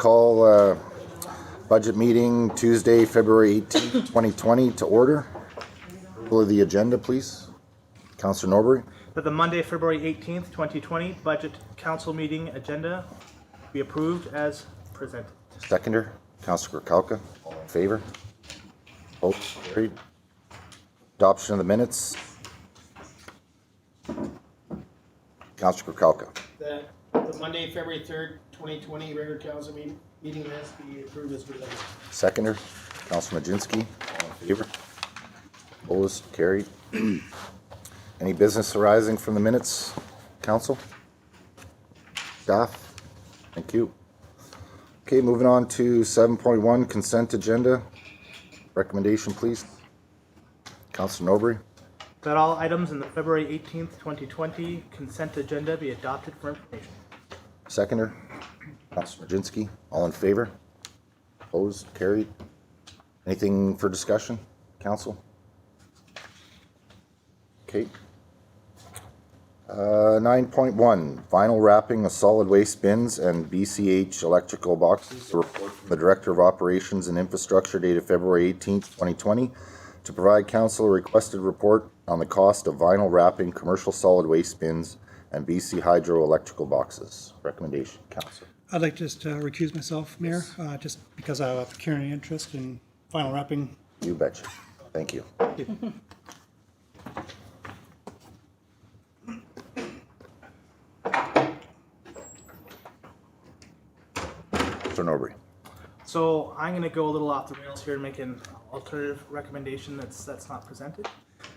Call budget meeting Tuesday, February 18th, 2020 to order. Approval of the agenda, please. Councillor Norbury. That the Monday, February 18th, 2020 budget council meeting agenda be approved as presented. Seconder, Councillor Kalka. All in favor? Opposed? Carried. Adoption of the minutes. Councillor Kalka. That the Monday, February 3rd, 2020 regular council meeting minutes be approved as presented. Seconder, Councillor Majinski. All in favor? Opposed? Carried. Any business arising from the minutes, council? Staff? Thank you. Okay, moving on to 7.1 consent agenda. Recommendation, please. Councillor Norbury. That all items in the February 18th, 2020 consent agenda be adopted for information. Seconder, Councillor Majinski. All in favor? Opposed? Carried. Anything for discussion, council? Okay. 9.1 vinyl wrapping of solid waste bins and BCH electrical boxes. A report from the Director of Operations and Infrastructure dated February 18th, 2020 to provide council a requested report on the cost of vinyl wrapping commercial solid waste bins and BC Hydro electrical boxes. Recommendation, council. I'd like to just recuse myself, Mayor, just because I have a pecuniary interest in vinyl wrapping. You betcha. Thank you. Mr. Norbury. So I'm going to go a little off the rails here and make an alternative recommendation that's not presented.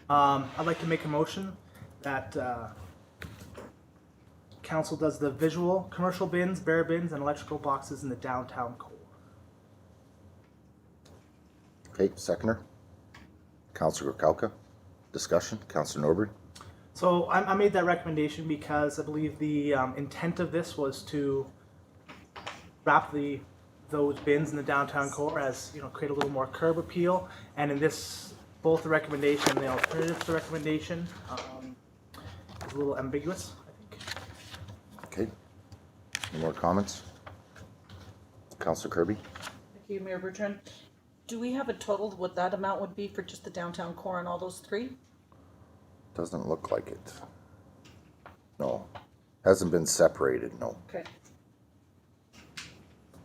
I'd like to make a motion that council does the visual commercial bins, bare bins, and electrical boxes in the downtown core. Okay, seconder. Councillor Kalka. Discussion. Councillor Norbury. So I made that recommendation because I believe the intent of this was to wrap those bins in the downtown core as, you know, create a little more curb appeal. And in this, both the recommendation and the alternative to the recommendation is a little ambiguous, I think. Okay. Any more comments? Councillor Kirby. Thank you, Mayor Bertrand. Do we have a total what that amount would be for just the downtown core and all those three? Doesn't look like it. No. Hasn't been separated, no. Okay.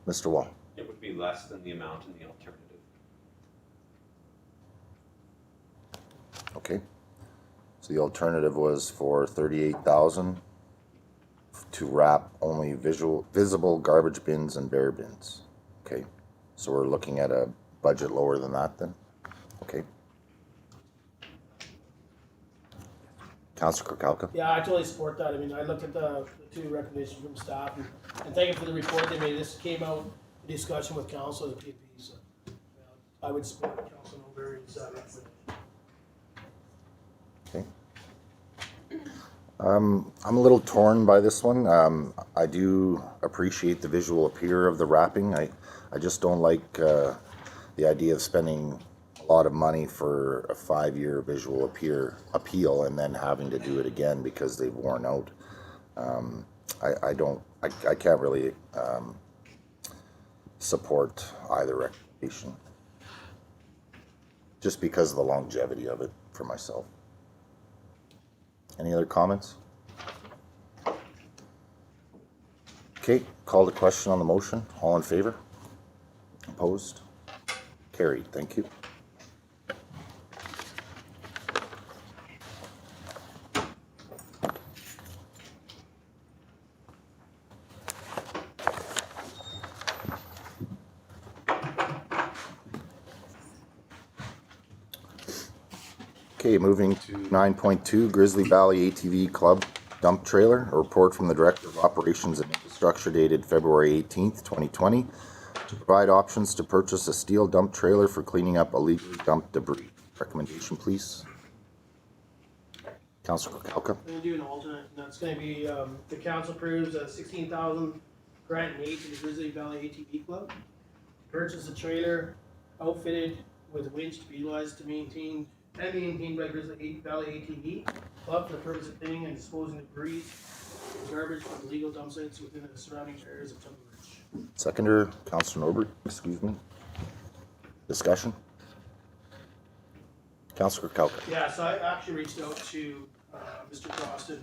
Mr. Wall. It would be less than the amount in the alternative. Okay. So the alternative was for 38,000 to wrap only visible garbage bins and bare bins. Okay. So we're looking at a budget lower than that then? Okay. Councillor Kalka. Yeah, I totally support that. I mean, I looked at the two recommendations from staff and thank you for the report they made. This came out in discussion with council at the PFP, so I would support Council Norbury's recommendation. Okay. I'm a little torn by this one. I do appreciate the visual appeal of the wrapping. I just don't like the idea of spending a lot of money for a 5-year visual appeal and then having to do it again because they've worn out. I can't really support either recommendation just because of the longevity of it for myself. Any other comments? Okay, call the question on the motion. All in favor? Opposed? Carried. Thank you. Okay, moving to 9.2, Grizzly Valley ATV Club dump trailer. A report from the Director of Operations and Infrastructure dated February 18th, 2020 to provide options to purchase a steel dump trailer for cleaning up illegally dumped debris. Recommendation, please. Councillor Kalka. I'm going to do an alternate, and that's going to be the council approves a $16,000 grant and aid to the Grizzly Valley ATV Club. Purchase a trailer outfitted with a winch to be utilized to maintained by Grizzly Valley ATV Club for the purpose of cleaning and disposing of debris and garbage from illegal dump sites within the surrounding areas of Tumbler. Seconder, Councillor Norbury, excuse me. Discussion? Councillor Kauka. Yeah, so I actually reached out to Mr. Croston,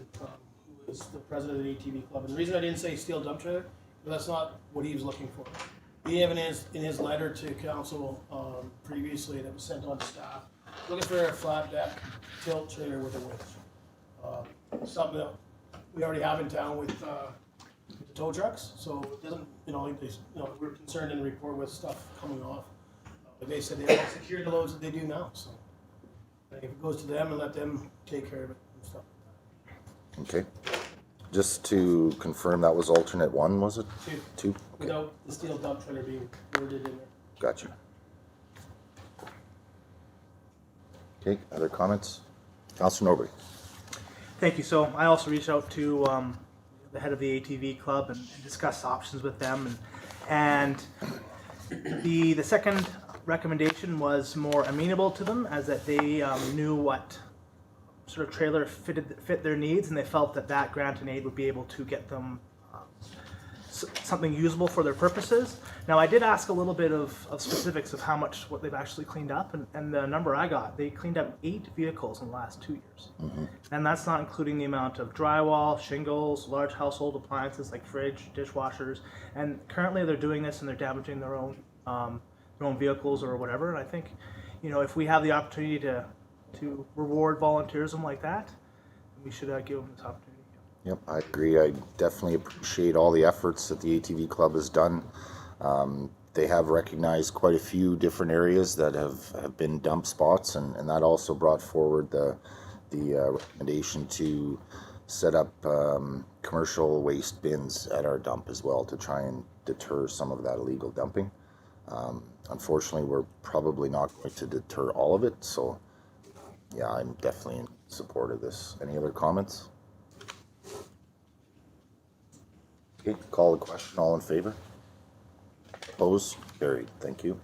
who is the president of the ATV club. And the reason I didn't say steel dump trailer, that's not what he was looking for. He even in his letter to council previously that was sent on to staff, looking for a flat deck tilt trailer with a winch. Something that we already have in town with the tow trucks, so it doesn't, we're concerned in the report with stuff coming off. But they said they have secured the loads that they do now, so I think if it goes to them and let them take care of it and stuff. Okay. Just to confirm, that was alternate one, was it? Two? Okay. Without the steel dump trailer being worded in there. Gotcha. Okay, other comments? Councillor Norbury. Thank you. So I also reached out to the head of the ATV club and discussed options with them, and the second recommendation was more amenable to them, as that they knew what sort of trailer fit their needs, and they felt that grant and aid would be able to get them something usable for their purposes. Now, I did ask a little bit of specifics of what they've actually cleaned up, and the number I got, they cleaned up 8 vehicles in the last 2 years. Mm-hmm. And that's not including the amount of drywall, shingles, large household appliances like fridge, dishwashers, and currently they're doing this and they're damaging their own vehicles or whatever. And I think, if we have the opportunity to reward volunteerism like that, we should give them this opportunity. Yep, I agree. I definitely appreciate all the efforts that the ATV Club has done. They have recognized quite a few different areas that have been dump spots, and that also brought forward the recommendation to set up commercial waste bins at our dump as well to try and deter some of that illegal dumping. Unfortunately, we're probably not going to deter all of it, so yeah, I'm definitely in support of this. Any other comments? Okay, call the question. All in favor? Opposed? Carried. Thank you.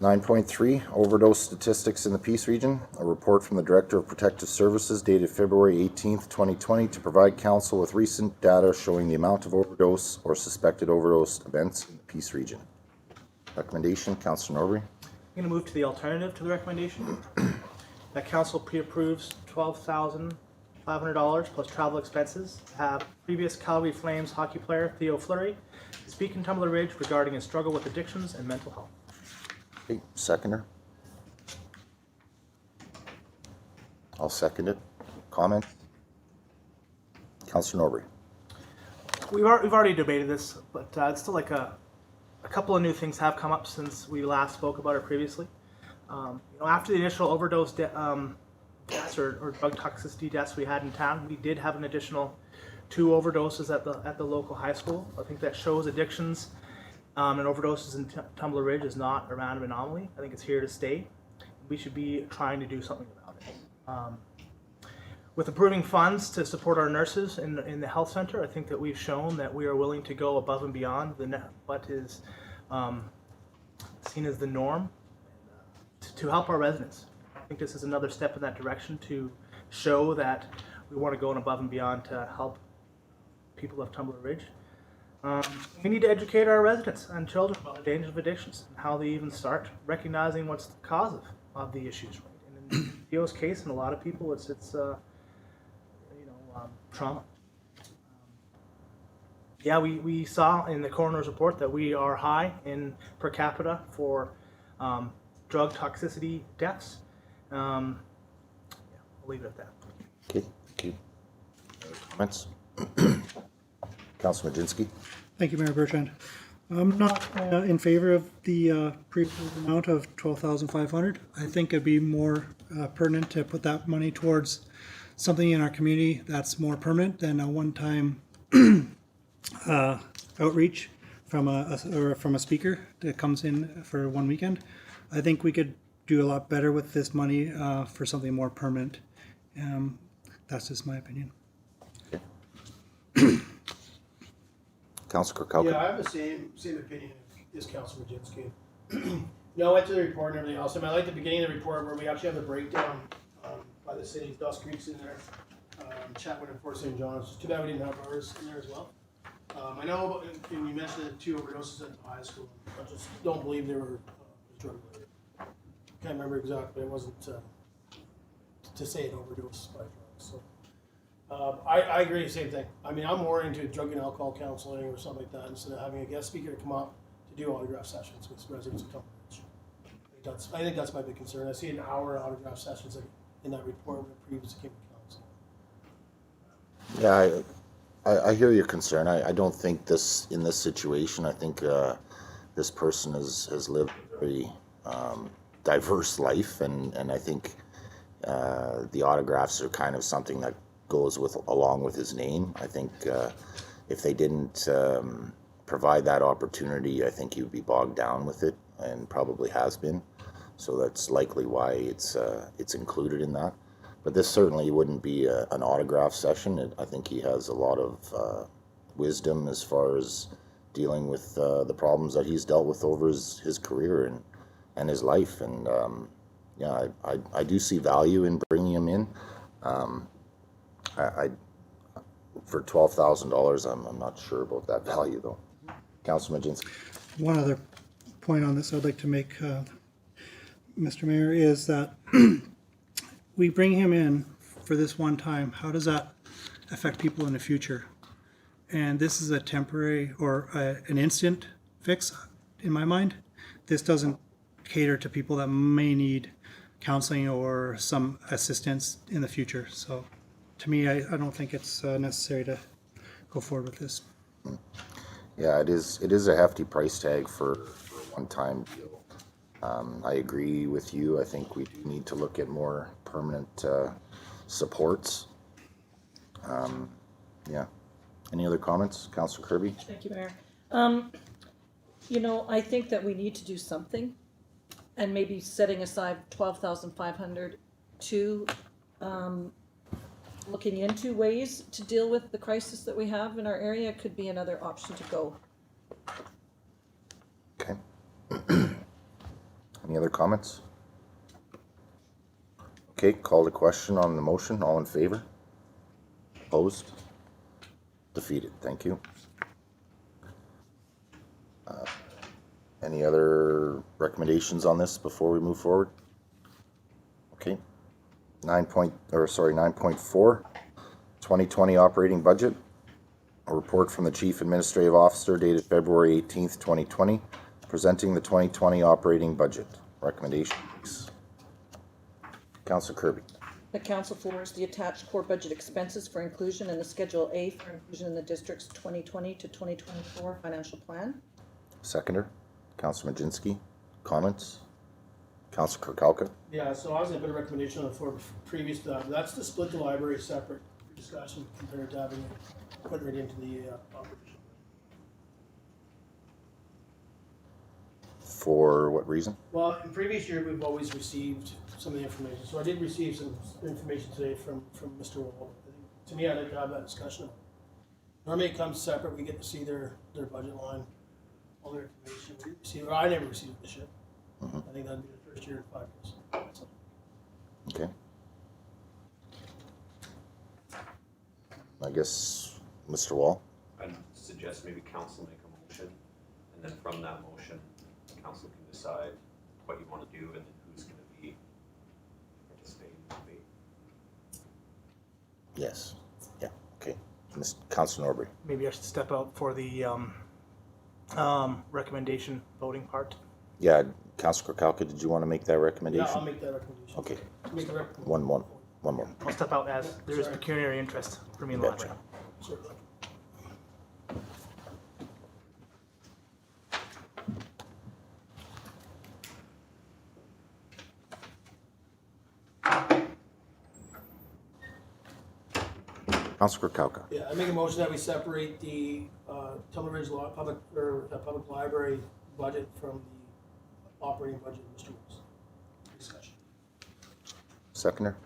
9.3, overdose statistics in the Peace Region. A report from the Director of Protective Services dated February 18th, 2020 to provide Council with recent data showing the amount of overdose or suspected overdose events in the Peace Region. Recommendation, Councillor Norbury. I'm going to move to the alternative to the recommendation. That Council pre-approves $12,500 plus travel expenses to have previous Calgary Flames hockey player Theo Fleury speak in Tumbler Ridge regarding his struggle with addictions and mental health. Okay, seconder. I'll second it. Comment? Councillor Norbury. We've already debated this, but it's still like a couple of new things have come up since we last spoke about it previously. After the initial overdose deaths or drug toxicity deaths we had in town, we did have an additional 2 overdoses at the local high school. I think that shows addictions and overdoses in Tumbler Ridge is not a random anomaly. I think it's here to stay. We should be trying to do something about it. With approving funds to support our nurses in the health center, I think that we've shown that we are willing to go above and beyond what is seen as the norm to help our residents. I think this is another step in that direction to show that we want to go above and beyond to help people of Tumbler Ridge. We need to educate our residents and children about the dangers of addictions and how they even start recognizing what's the cause of the issues. Right? And in Theo's case, and a lot of people, it's trauma. Yeah, we saw in the coroner's report that we are high in per capita for drug toxicity deaths. I'll leave it at that. Okay, thank you. Other comments? Councilor Majinski. Thank you, Mayor Bertrand. I'm not in favor of the pre-approved amount of $12,500. I think it'd be more pertinent to put that money towards something in our community that's more permanent than a one-time outreach from a speaker that comes in for one weekend. I think we could do a lot better with this money for something more permanent. That's just my opinion. Okay. Councilor Kirkcalkin. Yeah, I have the same opinion as Councilor Majinski. I went to the report and everything else. I like the beginning of the report where we actually have the breakdown by the cities. Dust Creek's in there, Chatwood and Fort St. John's. It's too bad we didn't have ours in there as well. I know, and you mentioned the 2 overdoses at the high school. I just don't believe they were drug related. Can't remember exactly. It wasn't to say an overdose by drugs. So I agree. Same thing. I mean, I'm more into drug and alcohol counseling or something like that instead of having a guest speaker to come up to do autograph sessions with residents of Tumbler. I think that's my big concern. I see an hour autograph sessions in that report when it previously came to council. Yeah, I hear your concern. I don't think in this situation, I think this person has lived a very diverse life, and I think the autographs are kind of something that goes along with his name. I think if they didn't provide that opportunity, I think he would be bogged down with it, and probably has been. So that's likely why it's included in that. But this certainly wouldn't be an autograph session. I think he has a lot of wisdom as far as dealing with the problems that he's dealt with over his career and his life. And yeah, I do see value in bringing him in. For $12,000, I'm not sure about that value though. Councilor Majinski. One other point on this I'd like to make, Mr. Mayor, is that we bring him in for this one time. How does that affect people in the future? And this is a temporary or an instant fix in my mind. This doesn't cater to people that may need counseling or some assistance in the future. So to me, I don't think it's necessary to go forward with this. Yeah, it is a hefty price tag for a one-time deal. I agree with you. I think we need to look at more permanent supports. Yeah. Any other comments? Councilor Kirby? Thank you, Mayor. You know, I think that we need to do something, and maybe setting aside $12,500 to looking into ways to deal with the crisis that we have in our area could be another option to go. Okay. Any other comments? Okay, call the question on the motion. All in favor? Opposed? Defeated. Thank you. Any other recommendations on this before we move forward? Okay. 9.4, 2020 operating budget. A report from the Chief Administrative Officer dated February 18th, 2020, presenting the 2020 operating budget. Recommendations. Councilor Kirby. The council forwards the attached core budget expenses for inclusion in the Schedule A for inclusion in the district's 2020 to 2024 financial plan. Seconder. Councilor Majinski. Comments? Councilor Kirkowka. Yeah, so I was gonna put a recommendation on for previous to that. That's to split the library separate discussion compared to having it put right into the operation. For what reason? Well, in previous year, we've always received some of the information. So I did receive some information today from Mr. Wall. I think, to me, I'd like to have that discussion. Normally it comes separate. We get to see their budget line, all their information. We receive, or I never received this shit. I think that'd be the first year in 5 years. So. Okay. I guess, Mr. Wall. I'd suggest maybe council make a motion, and then from that motion, council can decide what you want to do and then who's going to be participating in the debate. Yes. Yeah. Okay. Councilor Norbury. Maybe I should step out for the recommendation voting part. Yeah. Councilor Kirkowka, did you want to make that recommendation? Yeah, I'll make that recommendation. Okay. Make a recommendation. One more. I'll step out as there is pecuniary interest for me in the Gotcha. library. Certainly. Councilor Kirkowka. Yeah, I make a motion that we separate the Tumbler Ridge Public Library budget from the operating budget of Mr. Wills. Discussion. Seconder.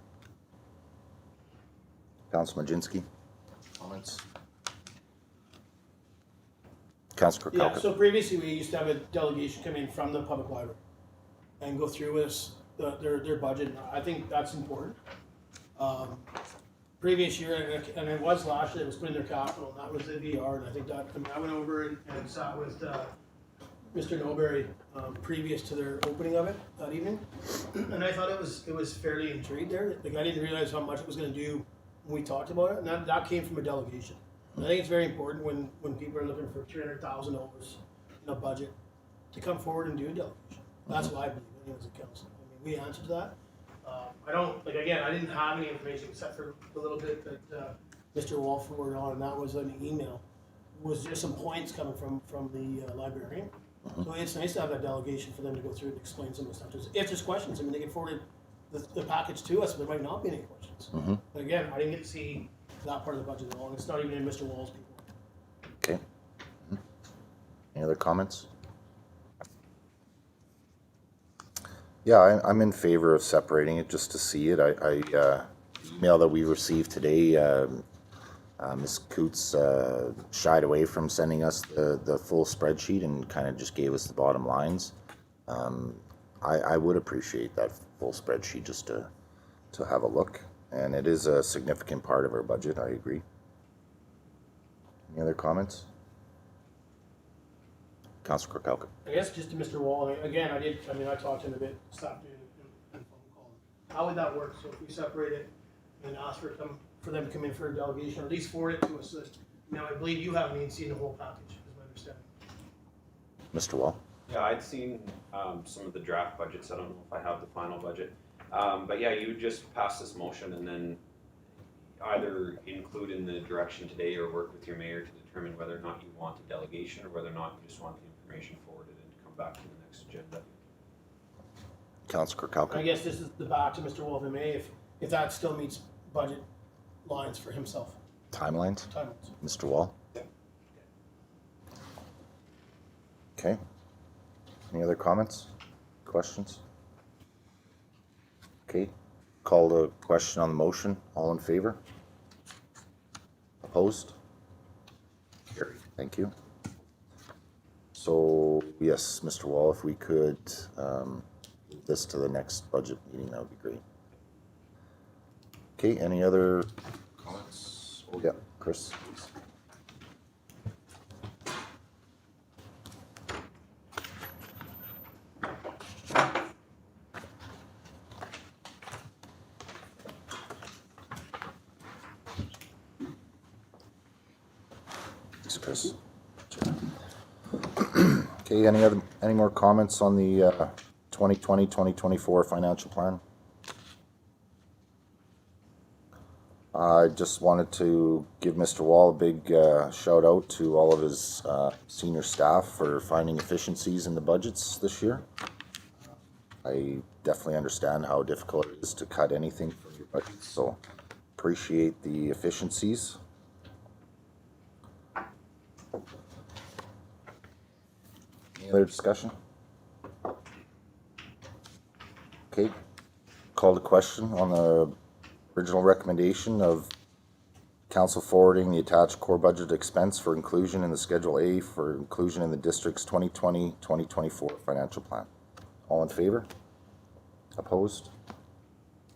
Councilor Majinski. Comments? Councilor Yeah, Kirkowka. so previously we used to have a delegation come in from the public library and go through with us their budget. I think that's important. previous year, and it was last year, it was put in their capital, and that was the VR, and I think that, I mean, I went over and sat with, Mr. Noberry, previous to their opening of it that evening, and I thought it was fairly intrigued there, like, I didn't realize how much it was gonna do when we talked about it, and that came from a delegation. And I think it's very important when people are looking for $300,000 in a budget, to come forward and do a delegation. That's what I believe, anyways, as a council. I mean, we answered that. I don't, like, again, I didn't have any information except for the little bit that Mr. Wall forwarded on, and that was an email. Was just some points coming from the librarian. So it's nice to have that delegation for them to go through and explain some of the stuff. If there's questions, I mean, they can forward the package to us, but there might not be any questions. But again, I didn't get to see that part of the budget at all, and it's not even in Mr. Wall's people. Okay. Any other comments? Yeah, I'm in favor of separating it just to see it. The email that we received today, Ms. Coots shied away from sending us the full spreadsheet and kind of just gave us the bottom lines. I would appreciate that full spreadsheet just to have a look. And it is a significant part of our budget, I agree. Any other comments? Councilor Kirkcalkin. I guess just to Mr. Wall, again, I talked to him a bit this afternoon and phone call. How would that work? So if we separate it and ask for them to come in for a delegation, or at least forward it to us, now I believe you haven't even seen the whole package, is my understanding. Mr. Wall? Yeah, I'd seen some of the draft budgets. I don't know if I have the final budget. But yeah, you would just pass this motion and then either include in the direction today or work with your mayor to determine whether or not you want a delegation or whether or not you just want the information forwarded and to come back to the next agenda. Councilor Kirkcalkin. I guess this is the back to Mr. Wall, if I may, if that still meets budget lines for himself. Timelines? Timelines. Mr. Wall? Yeah. Okay. Any other comments? Questions? Okay. Call the question on the motion. All in favor? Opposed? Carried. Thank you. So, yes, Mr. Wall, if we could move this to the next budget meeting, that would be great. Okay, any other comments? Oh, yeah, Chris, please. Thanks, Chris. Okay, any more comments on the 2020-2024 financial plan? I just wanted to give Mr. Wall a big shout out to all of his senior staff for finding efficiencies in the budgets this year. I definitely understand how difficult it is to cut anything from your budget, so appreciate the efficiencies. Any other discussion? Okay, call the question on the original recommendation of council forwarding the attached core budget expense for inclusion in the Schedule A for inclusion in the district's 2020-2024 financial plan. All in favor? Opposed?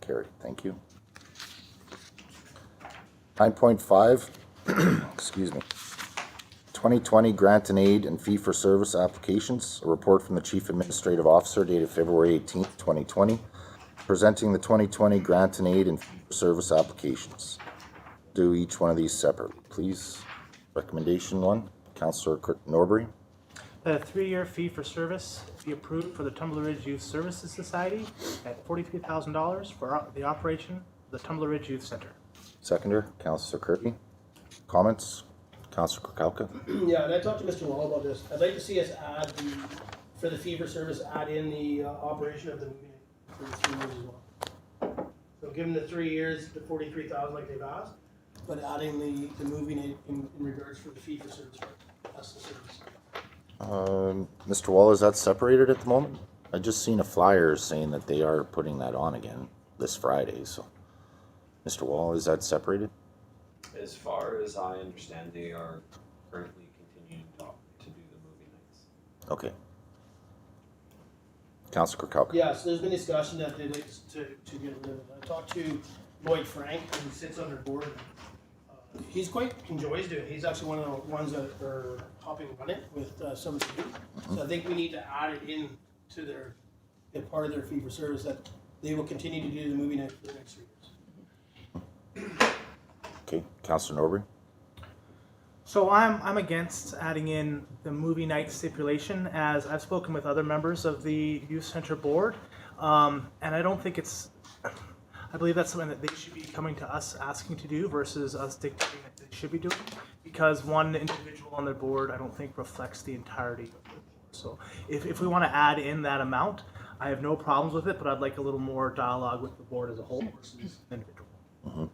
Carried. Thank you. 9.5, excuse me. 2020 grant and aid and fee for service applications. A report from the Chief Administrative Officer dated February 18th, 2020. Presenting the 2020 grant and aid and fee for service applications. Do each one of these separately, please. Recommendation 1, Councillor Norbury. The 3-year fee for service be approved for the Tumbler Ridge Youth Services Society at $43,000 for the operation of the Tumbler Ridge Youth Center. Seconder, Councillor Kirby. Comments? Councillor Kirkcalkin. Yeah, and I talked to Mr. Wall about this. I'd like to see us add for the fee for service, add in the operation of the moving for the 3 years as well. So give them the 3 years, the 43,000 like they've asked, but adding the moving in regards for the fee for service. That's the service. Mr. Wall, is that separated at the moment? I just seen a flyer saying that they are putting that on again this Friday, so. Mr. Wall, is that separated? As far as I understand, they are currently continuing to do the movie nights. Okay. Councillor Kirkcalkin. Yeah, so there's been discussion that they'd like to get rid of it. I talked to Lloyd Frank, who sits on their board. He's quite enjoys doing it. He's actually one of the ones that are helping run it with some of the youth. So I think we need to add it in to their part of their fee for service that they will continue to do the movie night for the next 3 years. Okay, Councillor Norbury. So I'm against adding in the movie night stipulation, as I've spoken with other members of the youth center board, and I don't think it's. I believe that's something that they should be coming to us asking to do versus us dictating that they should be doing, because one individual on their board I don't think reflects the entirety of the board. So if we want to add in that amount, I have no problems with it, but I'd like a little more dialogue with the board as a whole versus an individual.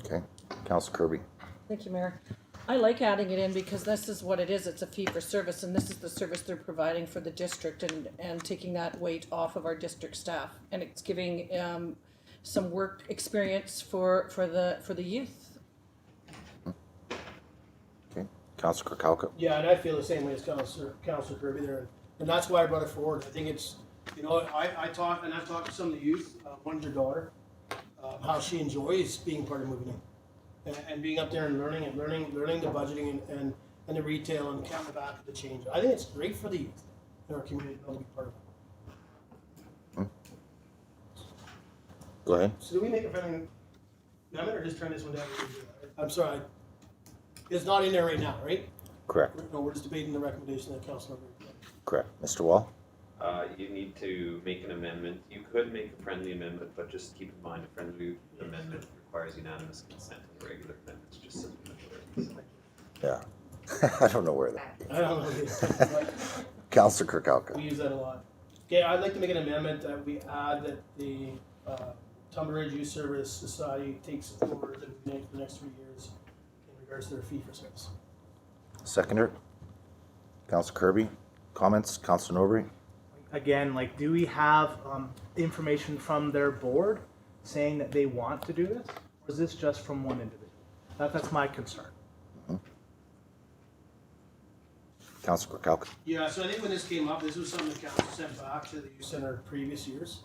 Okay, Councillor Kirby. Thank you, Mayor. I like adding it in because this is what it is. It's a fee for service, and this is the service they're providing for the district, and taking that weight off of our district staff, and it's giving some work experience for the youth. Okay, Councillor Kirkowka. Yeah, and I feel the same way as Councillor Kirby there, and that's why I brought it forward. I think it's, you know, I've talked to some of the youth. One's your daughter, how she enjoys being part of moving in. And being up there and learning the budgeting and the retail and counting back the change. I think it's great for the youth in our community to be part of it. Go ahead. So do we make a friendly amendment or just turn this one down? I'm sorry. It's not in there right now, right? Correct. No, we're just debating the recommendation that Councilor. Correct. Mr. Wall. You need to make an amendment. You could make a friendly amendment, but just keep in mind a friendly amendment requires unanimous consent, and the regular amendments just simply majority. Yeah. I don't know where that. I don't know. Councillor Kirkowka. We use that a lot. Okay, I'd like to make an amendment that we add that the Tumbler Youth Service Society takes over the for the next 3 years in regards to their fee for service. Seconder. Councillor Kirby. Comments. Councillor Norbury. Again, like, do we have information from their board saying that they want to do this, or is this just from one individual? That's my concern. Councillor Kirkowka. Yeah, so I think when this came up, this was something the council sent back to the youth center previous years,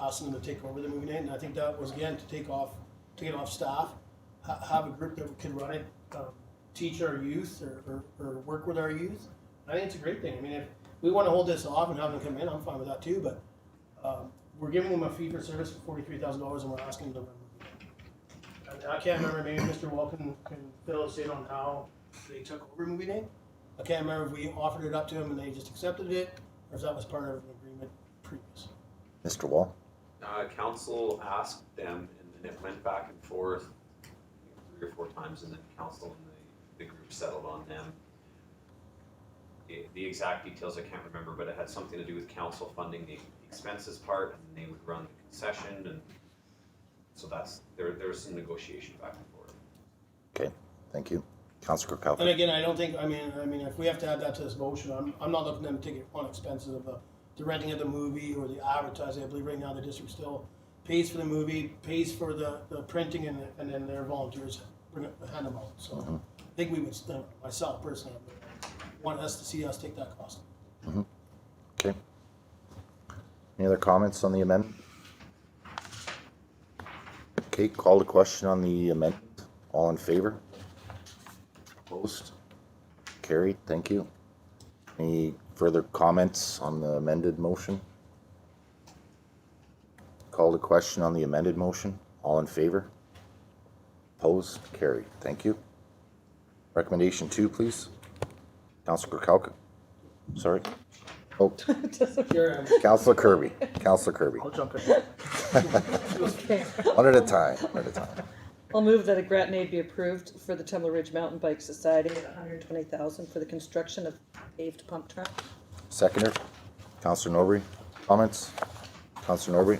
asking them to take over the movie night, and I think that was again to take it off staff, have a group that could run it, teach our youth or work with our youth. I think it's a great thing. I mean, if we want to hold this off and have them come in, I'm fine with that too, but we're giving them a fee for service for $43,000 and we're asking them to run. And I can't remember, maybe Mr. Wall can fill us in on how they took over movie night. I can't remember if we offered it up to them and they just accepted it, or if that was part of an agreement previous. Mr. Wall. Council asked them, and then it went back and forth 3 or 4 times, and then council and the group settled on them. The exact details I can't remember, but it had something to do with council funding the expenses part, and they would run the concession, and so there was some negotiation back and forth. Okay, thank you. Councillor Kirkowka. And again, I don't think, I mean, if we have to add that to this motion, I'm not looking at them to take it on expenses of the renting of the movie or the advertising. I believe right now the district still pays for the movie, pays for the printing, and then their volunteers hand them out. So I think we would, myself personally, want us to see us take that cost. Okay. Any other comments on the amendment? Okay, call the question on the amendment. All in favor? Opposed? Carried, thank you. Any further comments on the amended motion? Call the question on the amended motion. All in favor? Opposed? Carried, thank you. Recommendation 2, please. Councillor Kirkowka. Sorry. Oh, Sure. Councillor Kirby. Councillor Kirby. I'll jump in. Okay. One at a time. One at a time. I'll move that a grant aid be approved for the Tumbler Ridge Mountain Bike Society at $120,000 for the construction of paved pump track. Seconder. Councillor Norbury. Comments. Councillor Norbury.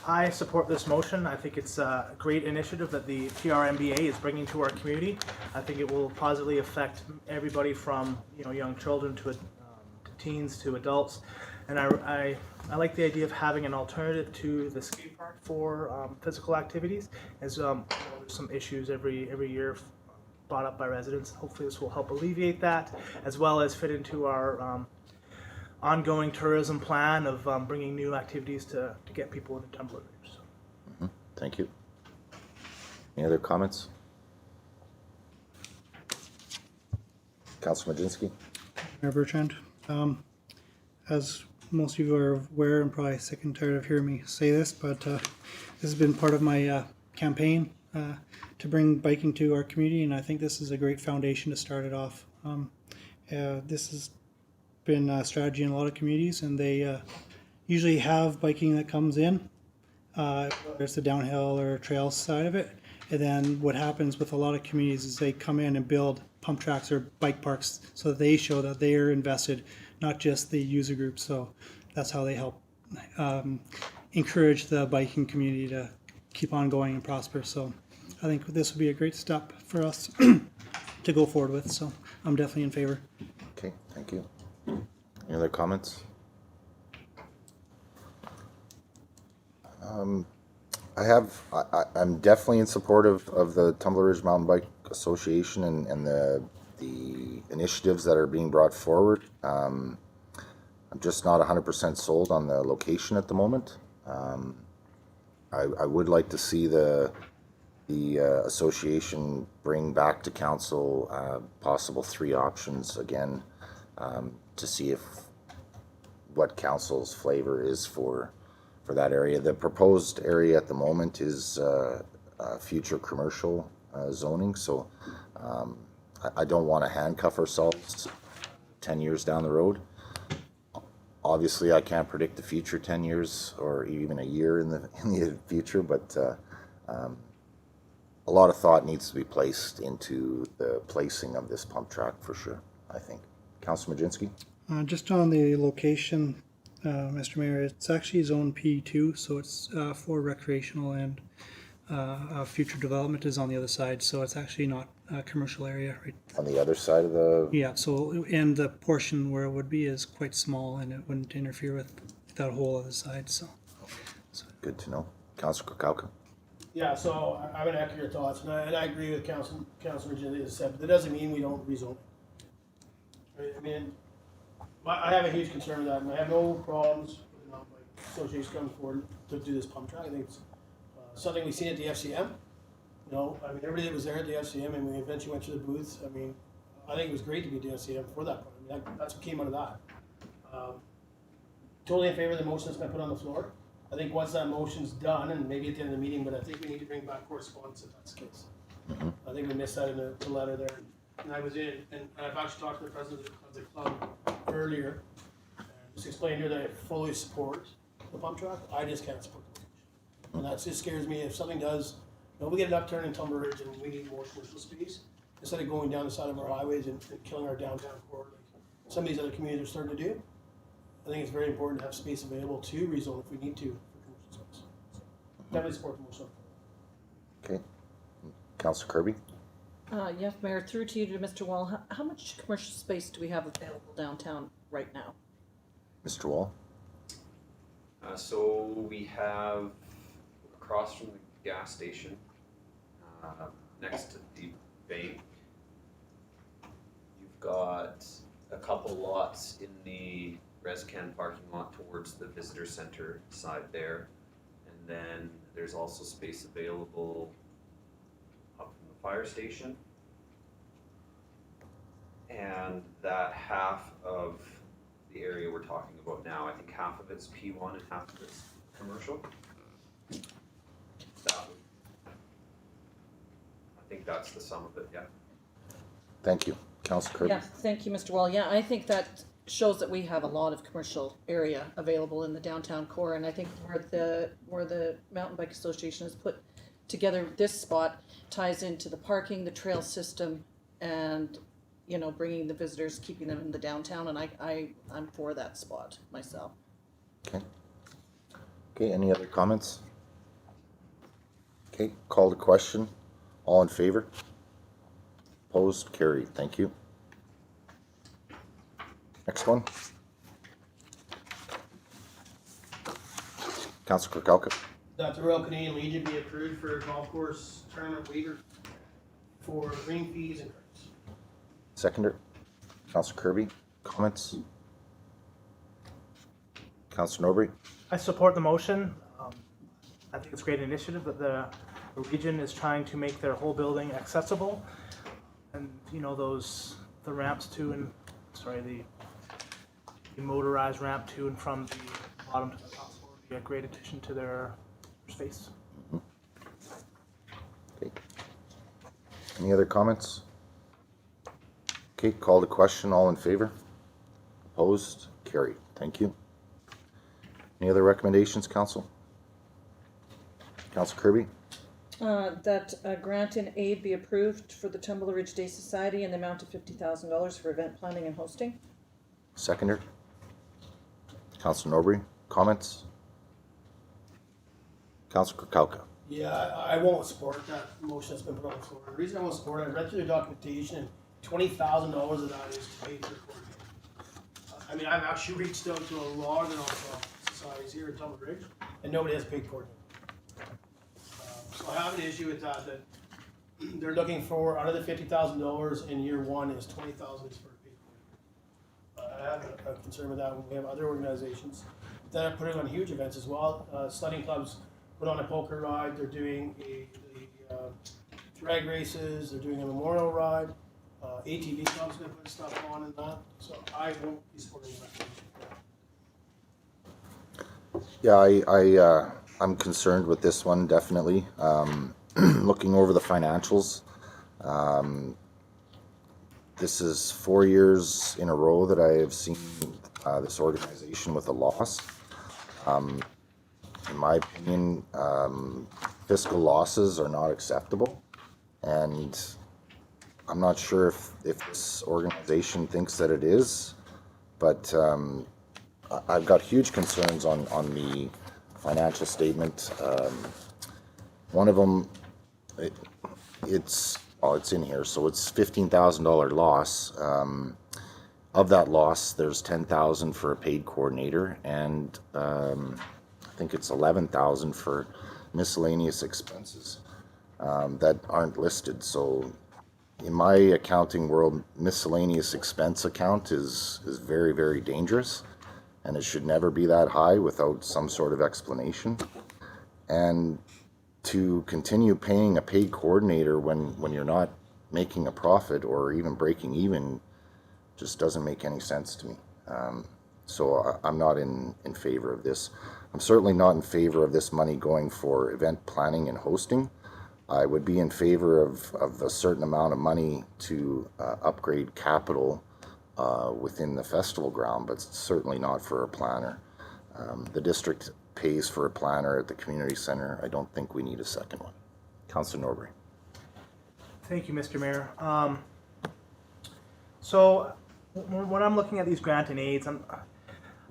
I support this motion. I think it's a great initiative that the TRMBA is bringing to our community. I think it will positively affect everybody from young children to teens to adults, and I like the idea of having an alternative to the skate park for physical activities. As there's some issues every year brought up by residents. Hopefully, this will help alleviate that, as well as fit into our ongoing tourism plan of bringing new activities to get people into Tumbler Ridge. Thank you. Any other comments? Councilor Majinski? Mayor Bertrand, as most of you are aware, and probably sick and tired of hearing me say this, but this has been part of my campaign to bring biking to our community, and I think this is a great foundation to start it off. This has been a strategy in a lot of communities, and they usually have biking that comes in, whether it's the downhill or trail side of it. And then what happens with a lot of communities is they come in and build pump tracks or bike parks so that they show that they are invested, not just the user group. So that's how they help encourage the biking community to keep on going and prosper. So I think this would be a great step for us to go forward with. So I'm definitely in favor. Okay, thank you. Any other comments? I'm definitely in support of the Tumbler Ridge Mountain Bike Association and the initiatives that are being brought forward. I'm just not 100% sold on the location at the moment. I would like to see the association bring back to council possible 3 options again to see what council's flavor is for that area. The proposed area at the moment is future commercial zoning, so I don't want to handcuff ourselves 10 years down the road. Obviously, I can't predict the future 10 years or even a year in the future, but a lot of thought needs to be placed into the placing of this pump track for sure, I think. Councilor Majinski? Just on the location, Mr. Mayor, it's actually zone P2, so it's for recreational, and future development is on the other side, so it's actually not a commercial area, right? On the other side of the... Yeah, so, and the portion where it would be is quite small, and it wouldn't interfere with that whole other side, so. Good to know. Councilor Kokauka? Yeah, so I'm gonna echo your thoughts, and I agree with Councilor Majinski has said, but that doesn't mean we don't rezone. I mean, I have a huge concern with that, and I have no problems with the mountain bike association coming forward to do this pump track. I think it's something we've seen at the FCM. You know, I mean, everybody that was there at the FCM, and we eventually went to the booths. I mean, I think it was great to be at the FCM for that part. I mean, that's what came out of that. Totally in favor of the motion that's been put on the floor. I think once that motion's done, and maybe at the end of the meeting, but I think we need to bring back correspondence if that's the case. I think we missed that in the letter there. And I was in, and I've actually talked to the president of the club earlier, and just explained to her that I fully support the pump track. I just can't support the location. And that just scares me. If something does, you know, we get an upturn in Tumbler Ridge and we need more commercial space, instead of going down the side of our highways and killing our downtown core, like some of these other communities are starting to do. I think it's very important to have space available to rezone if we need to for commercial space. So definitely support the motion. Okay. Councilor Kirby? Yes, Mayor, through to you to Mr. Wall. How much commercial space do we have available downtown right now? Mr. Wall? So we have across from the gas station, next to the bank, you've got a couple lots in the ResCan parking lot towards the visitor center side there. And then there's also space available up from the fire station. And that half of the area we're talking about now, I think half of it's P1 and half of it's commercial. I think that's the sum of it, yeah. Thank you. Councilor Kirby? Yeah, thank you, Mr. Wall. Yeah, I think that shows that we have a lot of commercial area available in the downtown core, and I think where the Mountain Bike Association has put together this spot ties into the parking, the trail system, and you know, bringing the visitors, keeping them in the downtown, and I'm for that spot myself. Okay. Okay, any other comments? Okay, call to question. All in favor? Opposed? Carried. Thank you. Next one. Councilor Kokauka? That the Royal Canadian Legion be approved for a golf course tournament waiver for green fees and credits. Seconder. Councilor Kirby? Comments? Councilor Norbury? I support the motion. I think it's a great initiative that the region is trying to make their whole building accessible. And, you know, the ramps to and, the motorized ramp to and from the bottom to the top floor would be a great addition to their space. Okay. Any other comments? Okay, call the question. All in favor? Opposed? Carried. Thank you. Any other recommendations, Council? Council Kirby? That a grant and aid be approved for the Tumbler Ridge Day Society in the amount of $50,000 for event planning and hosting. Seconder? Council Norbury? Comments? Council Kirkowka? Yeah, I won't support that motion that's been put on the floor. The reason I won't support it, I read through the documentation, and $20,000 of that is to pay for the coordinator. I mean, I've actually reached out to a lot of the nonprofit societies here in Tumbler Ridge, and nobody has paid coordinator. So I have an issue with that they're looking for, out of the $50,000 in year one, is $20,000 is for a paid coordinator. I have a concern with that when we have other organizations that are putting on huge events as well. Sledding clubs put on a poker ride, they're doing drag races, they're doing a memorial ride. ATV club's gonna put stuff on and that, so I won't be supporting that. Yeah, I'm concerned with this one, definitely. Looking over the financials, this is 4 years in a row that I have seen this organization with a loss. In my opinion, fiscal losses are not acceptable, and I'm not sure if this organization thinks that it is, but I've got huge concerns on the financial statement. One of them, it's in here, so it's $15,000 loss. Of that loss, there's $10,000 for a paid coordinator, and I think it's $11,000 for miscellaneous expenses that aren't listed. So in my accounting world, miscellaneous expense account is very, very dangerous, and it should never be that high without some sort of explanation. And to continue paying a paid coordinator when you're not making a profit or even breaking even just doesn't make any sense to me. So I'm not in favor of this. I'm certainly not in favor of this money going for event planning and hosting. I would be in favor of a certain amount of money to upgrade capital within the festival ground, but certainly not for a planner. The district pays for a planner at the community center. I don't think we need a second one. Councillor Norbury. Thank you, Mr. Mayor. So when I'm looking at these grant and aids,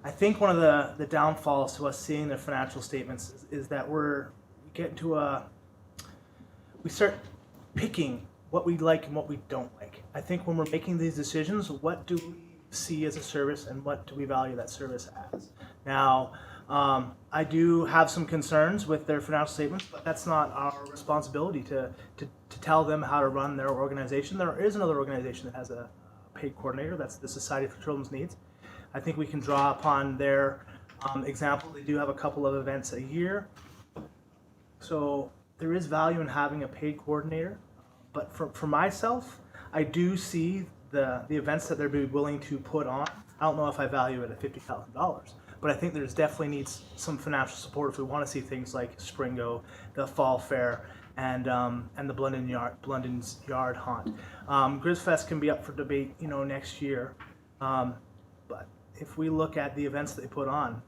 I think one of the downfalls to us seeing the financial statements is that we start picking what we like and what we don't like. I think when we're making these decisions, what do we see as a service and what do we value that service as? Now, I do have some concerns with their financial statements, but that's not our responsibility to tell them how to run their organization. There is another organization that has a paid coordinator, that's the Society for Children's Needs. I think we can draw upon their example. They do have a couple of events a year. So there is value in having a paid coordinator, but for myself, I do see the events that they're willing to put on. I don't know if I value it at $50,000, but I think there's definitely needs some financial support if we want to see things like Springo, the Fall Fair, and the Blundin's Yard Haunt. GRIZZFest can be up for debate, next year, but if we look at the events that they put on,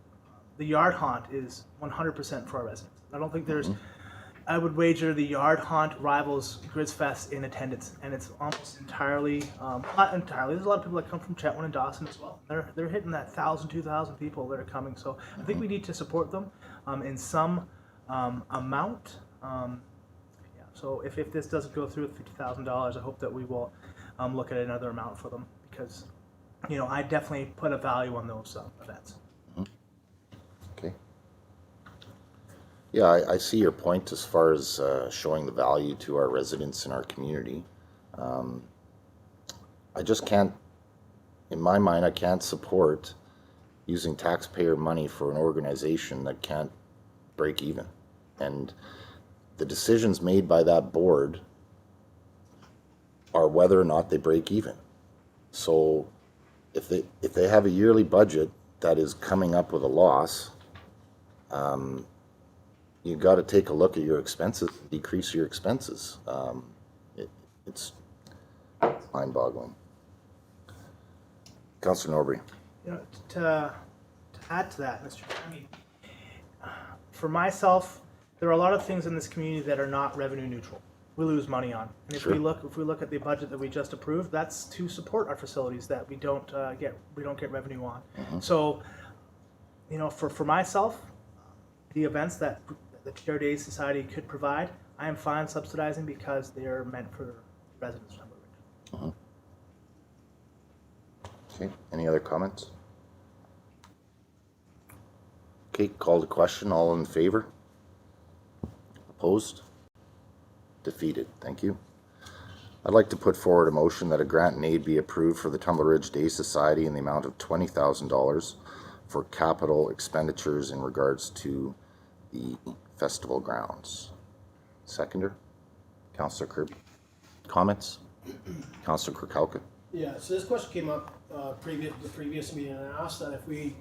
the Yard Haunt is 100% for our residents. I don't think there's. I would wager the Yard Haunt rivals GRIZZFest in attendance, and it's almost entirely, not entirely. There's a lot of people that come from Chetwynd and Dawson as well. They're hitting that 1,000, 2,000 people that are coming. So I think we need to support them in some amount. So if this doesn't go through with $50,000, I hope that we will look at another amount for them, because I definitely put a value on those events. Okay. Yeah, I see your point as far as showing the value to our residents in our community. I just can't, in my mind, I can't support using taxpayer money for an organization that can't break even. And the decisions made by that board are whether or not they break even. So if they have a yearly budget that is coming up with a loss, you got to take a look at your expenses, decrease your expenses. It's mind-boggling. Councillor Norbury. You know, to add to that, Mr. Chair, I mean, for myself, there are a lot of things in this community that are not revenue neutral. We lose money on, and if Sure. we look at the budget that we just approved, that's to support our facilities that we don't get revenue on. So, you know, for myself, the events that the Charity Aid Society could provide, I am fine subsidizing because they are meant for residents of Tumbler Ridge. Okay, any other comments? Okay, call to question. All in favor? Opposed? Defeated. Thank you. I'd like to put forward a motion that a grant and aid be approved for the Tumbler Ridge Day Society in the amount of $20,000 for capital expenditures in regards to the festival grounds. Seconder? Councillor Kirby. Comments? Councillor Kirkowka. Yeah, so this question came up the previous meeting, and I asked that if we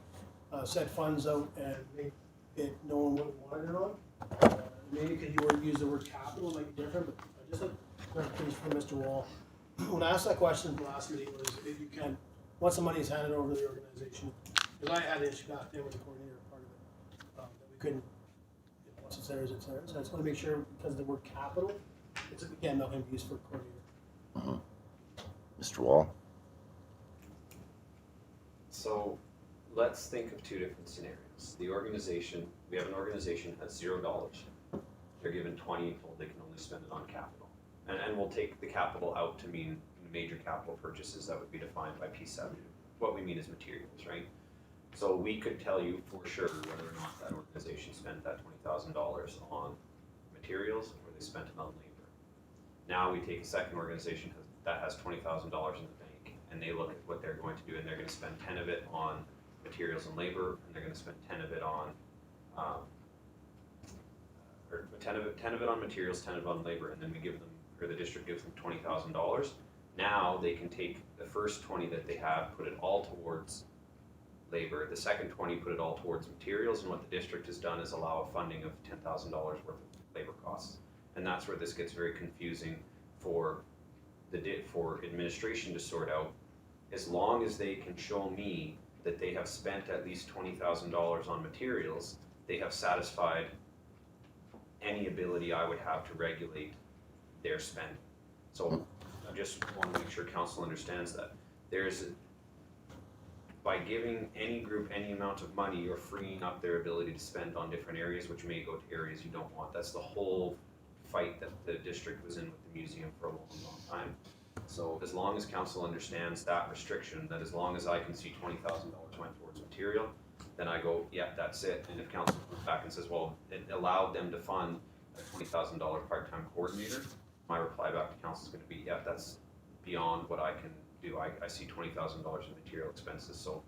set funds out and make it known what we wanted it on, maybe because you use the word capital, it might be different, but I just like clarification from Mr. Wall. When I asked that question in the last meeting was if you can, once the money is handed over to the organization, because I had an issue back there with the coordinator part of it, that we couldn't, once it's theirs, it's theirs. So I just want to make sure, because of the word capital, it's again not going to be used for coordinator. Mr. Wall. So let's think of two different scenarios. The organization, we have an organization has $0. They're given 20 full, they can only spend it on capital. And we'll take the capital out to mean major capital purchases that would be defined by P7. What we mean is materials, right? So we could tell you for sure whether or not that organization spent that $20,000 on materials or they spent it on labor. Now we take a second organization that has $20,000 in the bank and they look at what they're going to do and they're going to spend 10 of it on materials and labor and they're going to spend 10 of it on or 10 of it on materials, 10 of it on labor, and then we give them, or the district gives them $20,000. Now they can take the first 20 that they have, put it all towards labor, the second 20 put it all towards materials, and what the district has done is allow a funding of $10,000 worth of labor costs. And that's where this gets very confusing for administration to sort out. As long as they can show me that they have spent at least $20,000 on materials, they have satisfied any ability I would have to regulate their spending. So I just want to make sure council understands that. By giving any group any amount of money, you're freeing up their ability to spend on different areas, which may go to areas you don't want. That's the whole fight that the district was in with the museum for a long, long time. So as long as council understands that restriction, that as long as I can see $20,000 went towards material, then I go, yeah, that's it. And if council comes back and says, well, it allowed them to fund a $20,000 part-time coordinator, my reply back to council is going to be, yeah, that's beyond what I can do. I see $20,000 in material expenses, so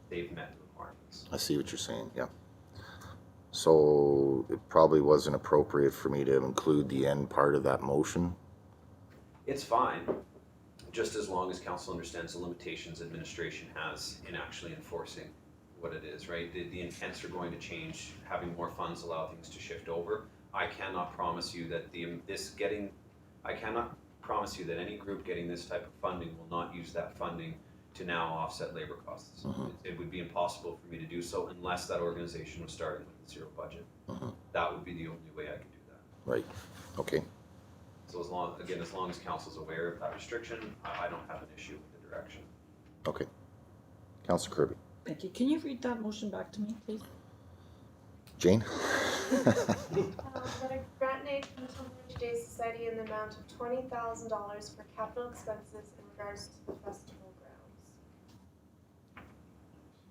they've met the requirements. I see what you're saying, yeah. So it probably wasn't appropriate for me to include the end part of that motion. It's fine, just as long as council understands the limitations administration has in actually enforcing what it is, right? The intents are going to change, having more funds allow things to shift over. I cannot promise you that I cannot promise you that any group getting this type of funding will not use that funding to now offset labor costs. It would be impossible for me to do so unless that organization was starting with a zero budget. That would be the only way I could do that. Right, okay. So as long as council's aware of that restriction, I don't have an issue with the direction. Okay. Councillor Kirby. Thank you. Can you read that motion back to me, please? Jane? That a grant and aid from the Tumbler Ridge Day Society in the amount of $20,000 for capital expenses in regards to the festival grounds.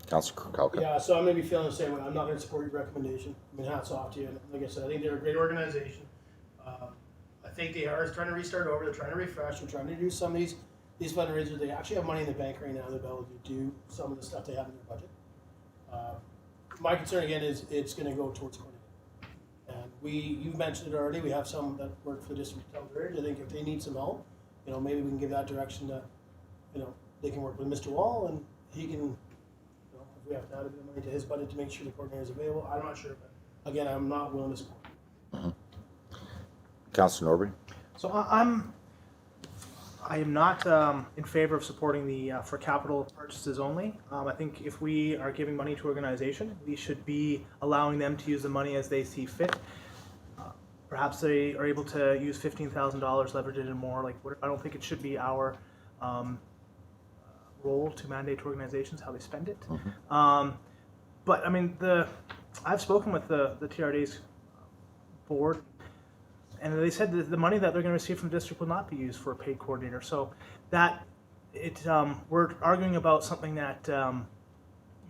Councillor Kirkowka. Yeah, so I'm going to be feeling the same way. I'm not going to support your recommendation. I mean, hats off to you. And like I said, I think they're a great organization. I think they are trying to restart over. They're trying to refresh. They're trying to do some of these fundraisers. They actually have money in the bank right now. They're able to do some of the stuff they have in their budget. My concern again is it's going to go towards coordinating. And you've mentioned it already, we have some that work for the district of Tumbler. I think if they need some help, you know, maybe we can give that direction to, you know, they can work with Mr. Wall and he can, you know, if we have to add a bit of money to his budget to make sure the coordinator is available, I'm not sure, but again, I'm not willing to support. Councillor Norbury? So I am not in favor of supporting the for capital purchases only. I think if we are giving money to organization, we should be allowing them to use the money as they see fit. Perhaps they are able to use $15,000, leverage it in more. Like, I don't think it should be our role to mandate to organizations how they spend it. But I mean, I've spoken with the TRDA's board, and they said that the money that they're going to receive from the district will not be used for a paid coordinator. So that we're arguing about something that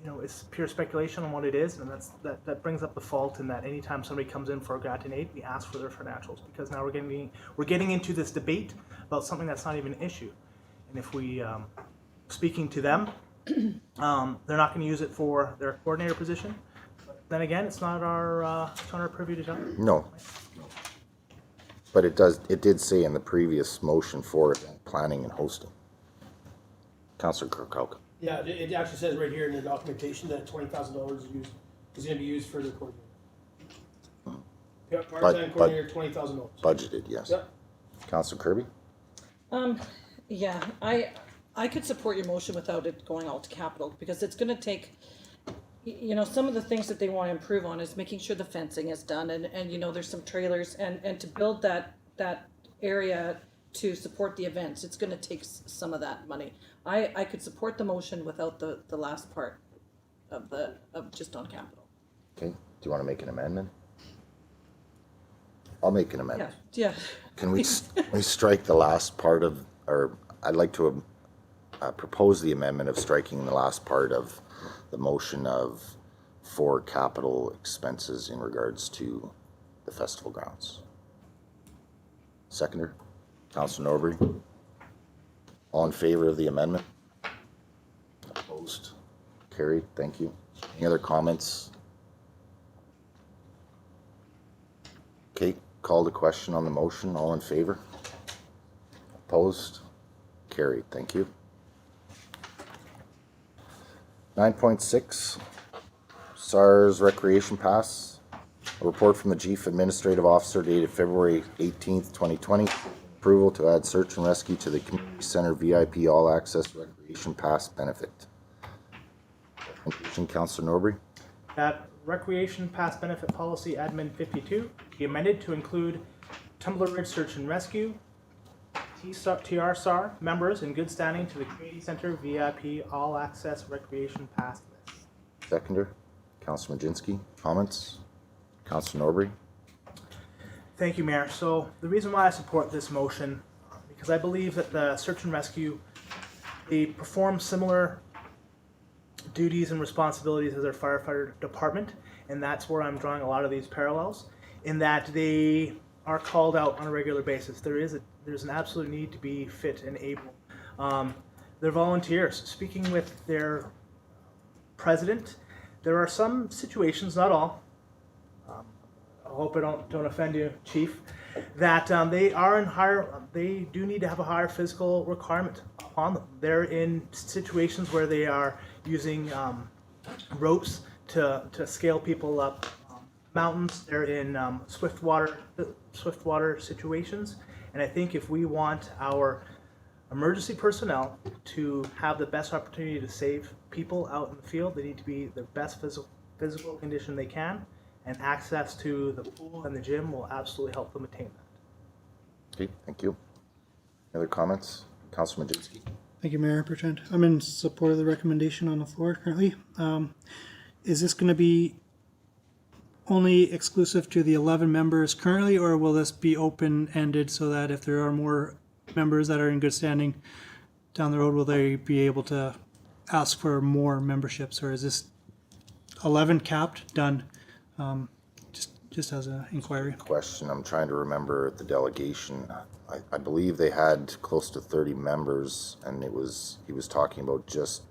you know, is pure speculation on what it is, and that brings up the fault in that anytime somebody comes in for a grant and aid, we ask for their financials, because now we're getting into this debate about something that's not even an issue. And if we speaking to them, they're not going to use it for their coordinator position. But then again, it's not our purview to tell. No. But it did say in the previous motion for event planning and hosting. Councillor Kirkhope. Yeah, it actually says right here in the documentation that $20,000 is going to be used for the coordinator. Part-time coordinator, $20,000. Budgeted, yes. Yep. Councillor Kirby? Yeah, I could support your motion without it going all to capital, because it's gonna take, you know, some of the things that they want to improve on is making sure the fencing is done, and you know, there's some trailers, and to build that area to support the events, it's gonna take some of that money. I could support the motion without the last part of just on capital. Okay, do you want to make an amendment? I'll make an amendment. Yeah. Can we strike the last part of, or I'd like to propose the amendment of striking the last part of the motion of for capital expenses in regards to the festival grounds. Seconder, Councillor Norbury. All in favor of the amendment? Opposed? Carried, thank you. Any other comments? Okay, call the question on the motion. All in favor? Opposed? Carried, thank you. 9.6, SARS Recreation Pass. A report from the Chief Administrative Officer dated February 18th, 2020. Approval to add search and rescue to the Community Center VIP All Access Recreation Pass benefit. Councillor Norbury. That Recreation Pass Benefit Policy Admin 52 be amended to include Tumbler Ridge Search and Rescue, TRSAR members in good standing to the Community Center VIP All Access Recreation Pass list. Seconder, Councillor Majinski. Comments? Councillor Norbury. Thank you, Mayor. So the reason why I support this motion, because I believe that the search and rescue, they perform similar duties and responsibilities as their firefighter department, and that's where I'm drawing a lot of these parallels, in that they are called out on a regular basis. There's an absolute need to be fit and able. They're volunteers. Speaking with their president, there are some situations, not all, I hope I don't offend you, Chief, that they do need to have a higher physical requirement on them. They're in situations where they are using ropes to scale people up mountains. They're in swift water situations, and I think if we want our emergency personnel to have the best opportunity to save people out in the field, they need to be the best physical condition they can. And access to the pool and the gym will absolutely help them attain that. Okay, thank you. Any other comments? Councillor Majinski. Thank you, Mayor Bertrand. I'm in support of the recommendation on the floor currently. Is this going to be only exclusive to the 11 members currently, or will this be open-ended so that if there are more members that are in good standing down the road, will they be able to ask for more memberships, or is this 11 capped, done? Just as an inquiry. Question, I'm trying to remember the delegation. I believe they had close to 30 members, and he was talking about just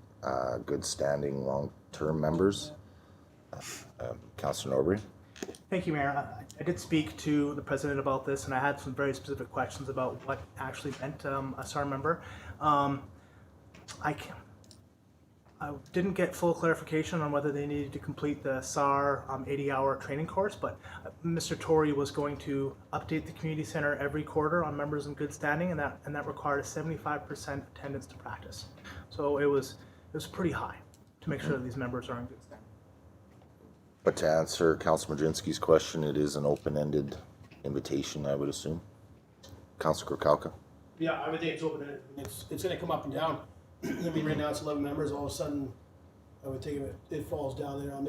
good standing long-term members. Councillor Norbury. Thank you, Mayor. I did speak to the president about this, and I had some very specific questions about what actually meant a SAR member. I didn't get full clarification on whether they needed to complete the SAR 80-hour training course, but Mr. Tory was going to update the community center every quarter on members in good standing, and that required a 75% attendance to practice. So it was pretty high to make sure that these members are in good standing. But to answer Councilor Majinski's question, it is an open-ended invitation, I would assume. Councilor Krokowka? Yeah, I would think it's open-ended. It's gonna come up and down. I mean, right now it's 11 members, all of a sudden, I would think it falls down, they're not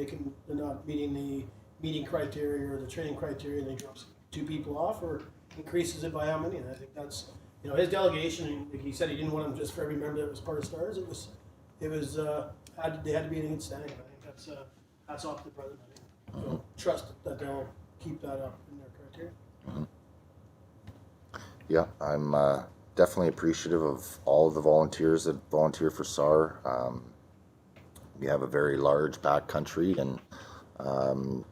meeting the meeting criteria or the training criteria, and they drops 2 people off, or increases it by how many, and I think that's, his delegation, like he said, he didn't want them just for every member that was part of STARS, they had to be in good standing, I think that's off to the president, I think. So, trust that they'll keep that up in their criteria. Yeah, I'm definitely appreciative of all of the volunteers that volunteer for SAR. We have a very large backcountry, and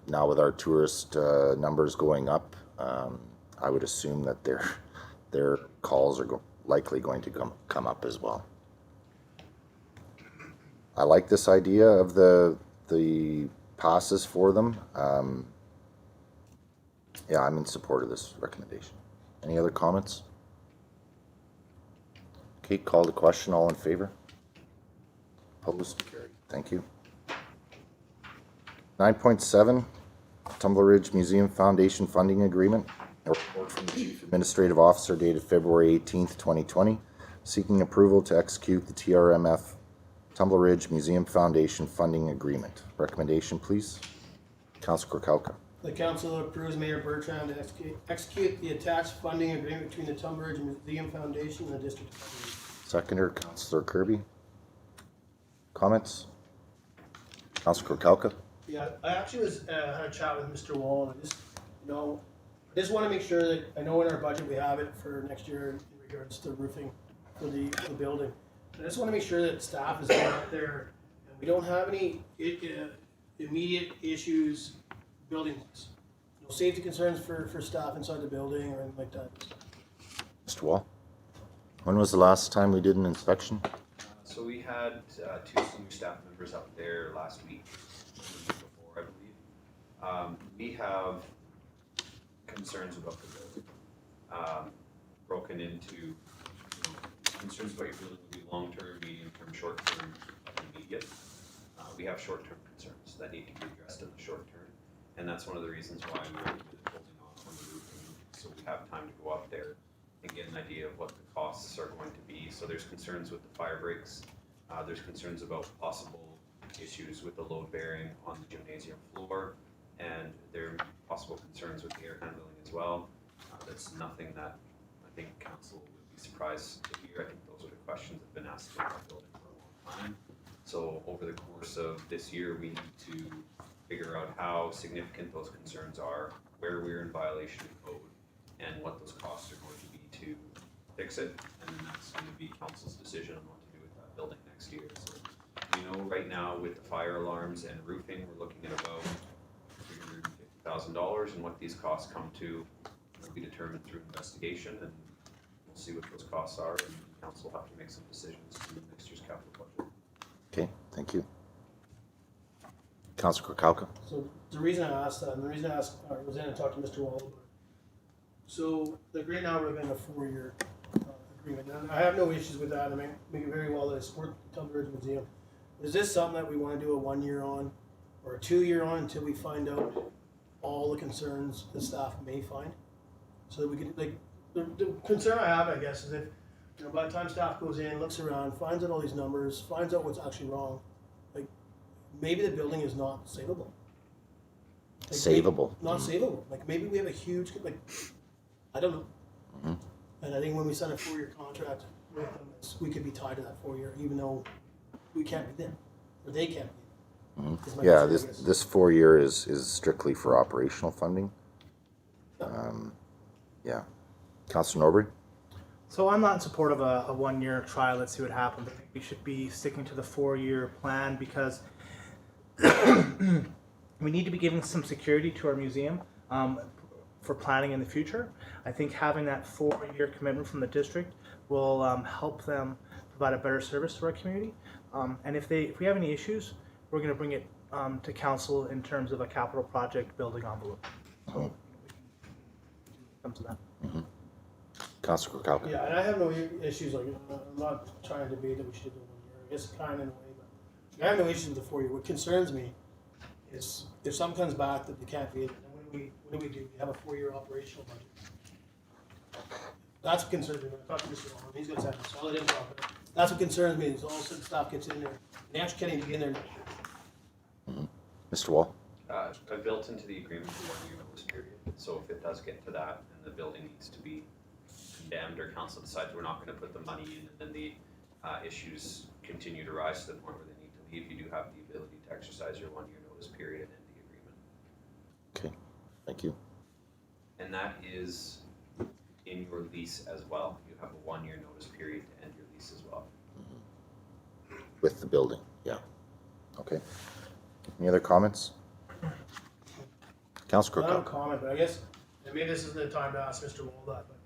now with our tourist numbers going up, I would assume that their calls are likely going to come up as well. I like this idea of the passes for them. Yeah, I'm in support of this recommendation. Any other comments? Okay, call the question. All in favor? Opposed? Carried. Thank you. 9.7, Tumbler Ridge Museum Foundation Funding Agreement. A report from the Chief Administrative Officer dated February 18th, 2020, seeking approval to execute the TRMF Tumbler Ridge Museum Foundation Funding Agreement. Recommendation, please. Councilor Krokowka. The council approves Mayor Bertrand to execute the attached funding agreement between the Tumbler Ridge Museum Foundation and the District of Columbia. Seconder, Councilor Kirby. Comments? Councilor Krokowka. Yeah, I actually had a chat with Mr. Wall, and I just want to make sure that, I know in our budget we have it for next year in regards to roofing for the building. I just want to make sure that staff is going out there, and we don't have any immediate issues building-wise. No safety concerns for staff inside the building or anything like that. Mr. Wall. When was the last time we did an inspection? So we had 2 senior staff members up there last week, the week before, I believe. We have concerns about the building, broken into concerns about your building will be long-term, medium-term, short-term, and immediate. We have short-term concerns that need to be addressed in the short term, and that's one of the reasons why we're holding off on the roofing, so we have time to go up there and get an idea of what the costs are going to be. So there's concerns with the fire breaks, there's concerns about possible issues with the load bearing on the gymnasium floor, and there are possible concerns with the air handling as well. That's nothing that I think council would be surprised to hear. I think those are the questions that have been asked about the building for a long time. So over the course of this year, we need to figure out how significant those concerns are, where we're in violation of code, and what those costs are going to be to fix it. And then that's going to be council's decision on what to do with that building next year. So we know right now with the fire alarms and roofing, we're looking at about $350,000, and what these costs come to will be determined through investigation, and we'll see what those costs are, and council will have to make some decisions in next year's capital budget. Okay, thank you. Councilor Krokowka. So the reason I asked that, and the reason I was in and talked to Mr. Wall about it. So like right now we're in a 4-year agreement, and I have no issues with that. I mean, make it very well that I support the Tumbler Ridge Museum. Is this something that we want to do a 1-year on, or a 2-year on until we find out all the concerns the staff may find? So that we can, like, the concern I have, I guess, is if, by the time staff goes in, looks around, finds out all these numbers, finds out what's actually wrong, like, maybe the building is not savable. Like, Savable. Not savable. Like, maybe we have a huge, like, I don't know. And I think when we sign a 4-year contract with them, we could be tied to that 4-year, even though we can't be there, or they can't be. Yeah, this 4-year is strictly for operational funding. Yeah. Councilor Norbury. So I'm not in support of a 1-year trial. Let's see what happens. I think we should be sticking to the 4-year plan, because we need to be giving some security to our museum for planning in the future. I think having that 4-year commitment from the district will help them provide a better service to our community. And if we have any issues, we're going to bring it to council in terms of a capital project building envelope. So come to that. Councilor Kalka. Yeah, and I have no issues, like, I'm not trying to debate that we should do 1 year, I guess kind of in a way, but I have no issues with the 4 year. What concerns me is if something comes back that they can't be, then what do we do? We have a 4-year operational budget. That's what concerns me. When I talk to Mr. Long, he's got something, so I'll let him talk about it. That's what concerns me, is all of a sudden stuff gets in there, and they actually can't even get in there next year. Mr. Wall. I built into the agreement the 1 year notice period, so if it does get to that and the building needs to be condemned or council decides we're not gonna put the money in and then the issues continue to rise to the point where they need to leave, you do have the ability to exercise your 1 year notice period and end the agreement. Okay, thank you. And that is in your lease as well. You have a 1 year notice period to end your lease as well. With the building, yeah. Okay. Any other comments? Councilor Not a Kalka. comment, but I guess, and maybe this isn't the time to ask Mr. Wall that, but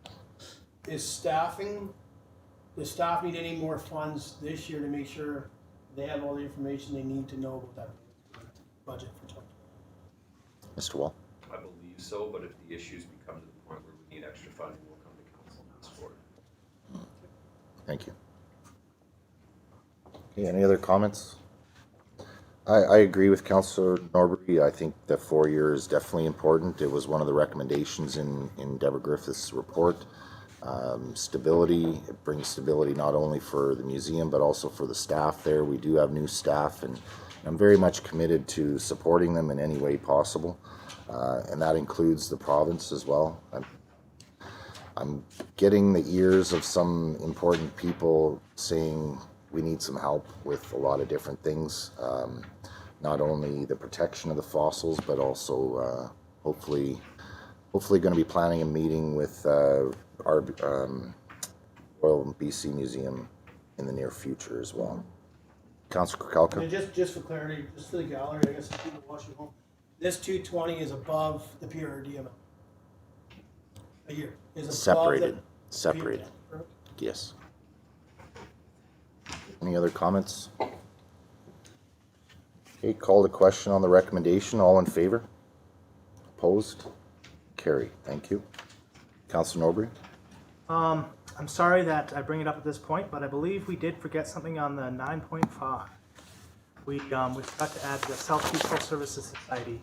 does staff need any more funds this year to make sure they have all the information they need to know about that budget for 2020? Mr. Wall. I believe so, but if the issues become to the point where we need extra funding, we'll come to council and ask for it. Thank you. Okay, any other comments? I agree with Councillor Norbury. I think the 4 year is definitely important. It was one of the recommendations in Deborah Griffith's report. Stability, it brings stability not only for the museum but also for the staff there. We do have new staff and I'm very much committed to supporting them in any way possible, and that includes the province as well. I'm getting the ears of some important people saying we need some help with a lot of different things, not only the protection of the fossils but also hopefully going to be planning a meeting with our Royal BC Museum in the near future as well. Councillor Kalka. And just for clarity, just for the gallery, I guess the people watching at home, this 220 is above the PRD amount. A year is above Separated. the Separated. PRD. Yes. Any other comments? Okay, call the question on the recommendation. All in favor? Opposed? Carry. Thank you. Councillor Norbury. I'm sorry that I bring it up at this point, but I believe we did forget something on the 9.5. We forgot to add the South Peaceful Services Society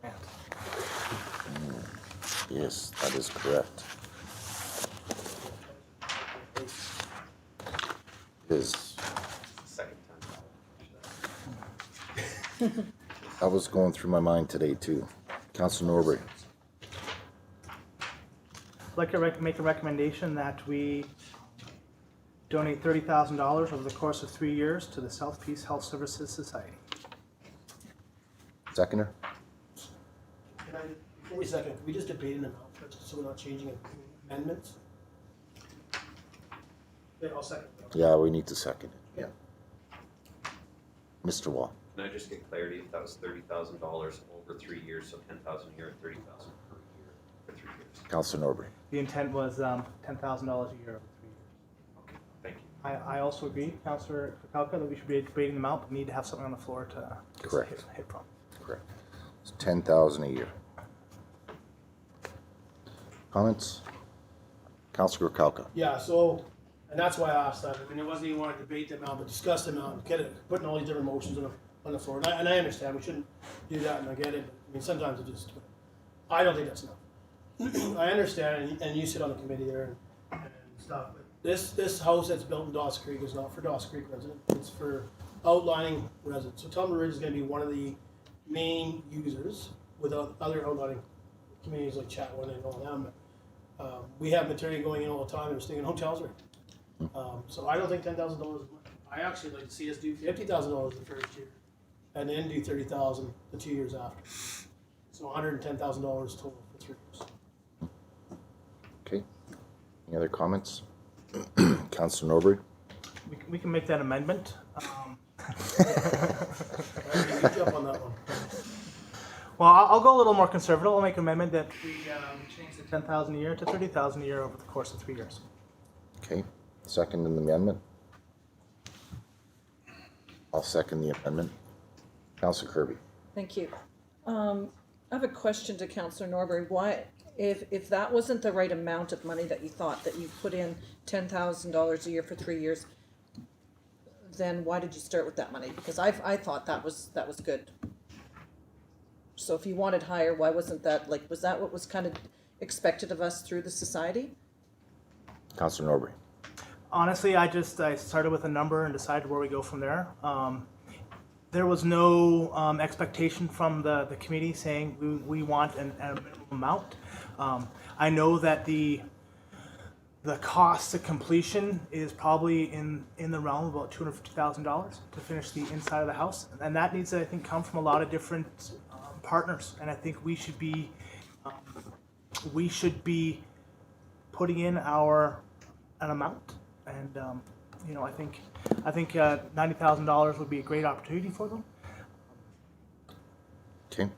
grant. Yes, that is correct. It is. Second time. That was going through my mind today too. Councillor Norbury. I'd like to make a recommendation that we donate $30,000 over the course of 3 years to the South Peace Health Services Society. Seconder. Before we second, can we just debate an amount first, so we're not changing it? Amendments? Okay, I'll second. Yeah, we need to second it. Yeah. Mr. Wall. Can I just get clarity if that was $30,000 over 3 years, so 10,000 a year, 30,000 per year for 3 years? Councillor Norbury. The intent was $10,000 a year over 3 years. Okay, thank you. I also agree, Councillor Kalka, that we should be debating them out, but need to have something on the floor to Correct. hit from. Correct. It's 10,000 a year. Comments? Councillor Kalka. Yeah, so, and that's why I asked that. I mean, it wasn't even want to debate the amount, but discuss the amount, get it, putting all these different motions on the floor. And I understand, we shouldn't do that, and I get it. I mean, sometimes it just, I don't think that's enough. I understand, and you sit on the committee there and stuff, but this house that's built in Dawson Creek is not for Dawson Creek residents, it's for outlining residents. So Tumbler Ridge is gonna be one of the main users with other outlining communities like Chatwin and all them. We have material going in all the time, and we're staying in hotels right. So I don't think $10,000 is much. I actually like to see us do $50,000 the first year, and then do $30,000 the 2 years after. So $110,000 total for 3 years. Okay. Any other comments? Councillor Norbury. We can make that amendment. You jump on that one. Well, I'll go a little more conservative. I'll make an amendment that we change the 10,000 a year to 30,000 a year over the course of 3 years. Okay, second in the amendment. I'll second the amendment. Councillor Kirby. Thank you. I have a question to Councillor Norbury. Why, if that wasn't the right amount of money that you thought, that you put in $10,000 a year for 3 years, then why did you start with that money? Because I thought that was good. So if you wanted higher, why wasn't that, like, was that what was kind of expected of us through the society? Councillor Norbury. Honestly, I started with a number and decided where we go from there. There was no expectation from the committee saying we want a minimum amount. I know that the cost to completion is probably in the realm of about $250,000 to finish the inside of the house, and that needs to, I think, come from a lot of different partners. And I think we should be putting in an amount. And you know, I think $90,000 would be a great opportunity for them. Okay.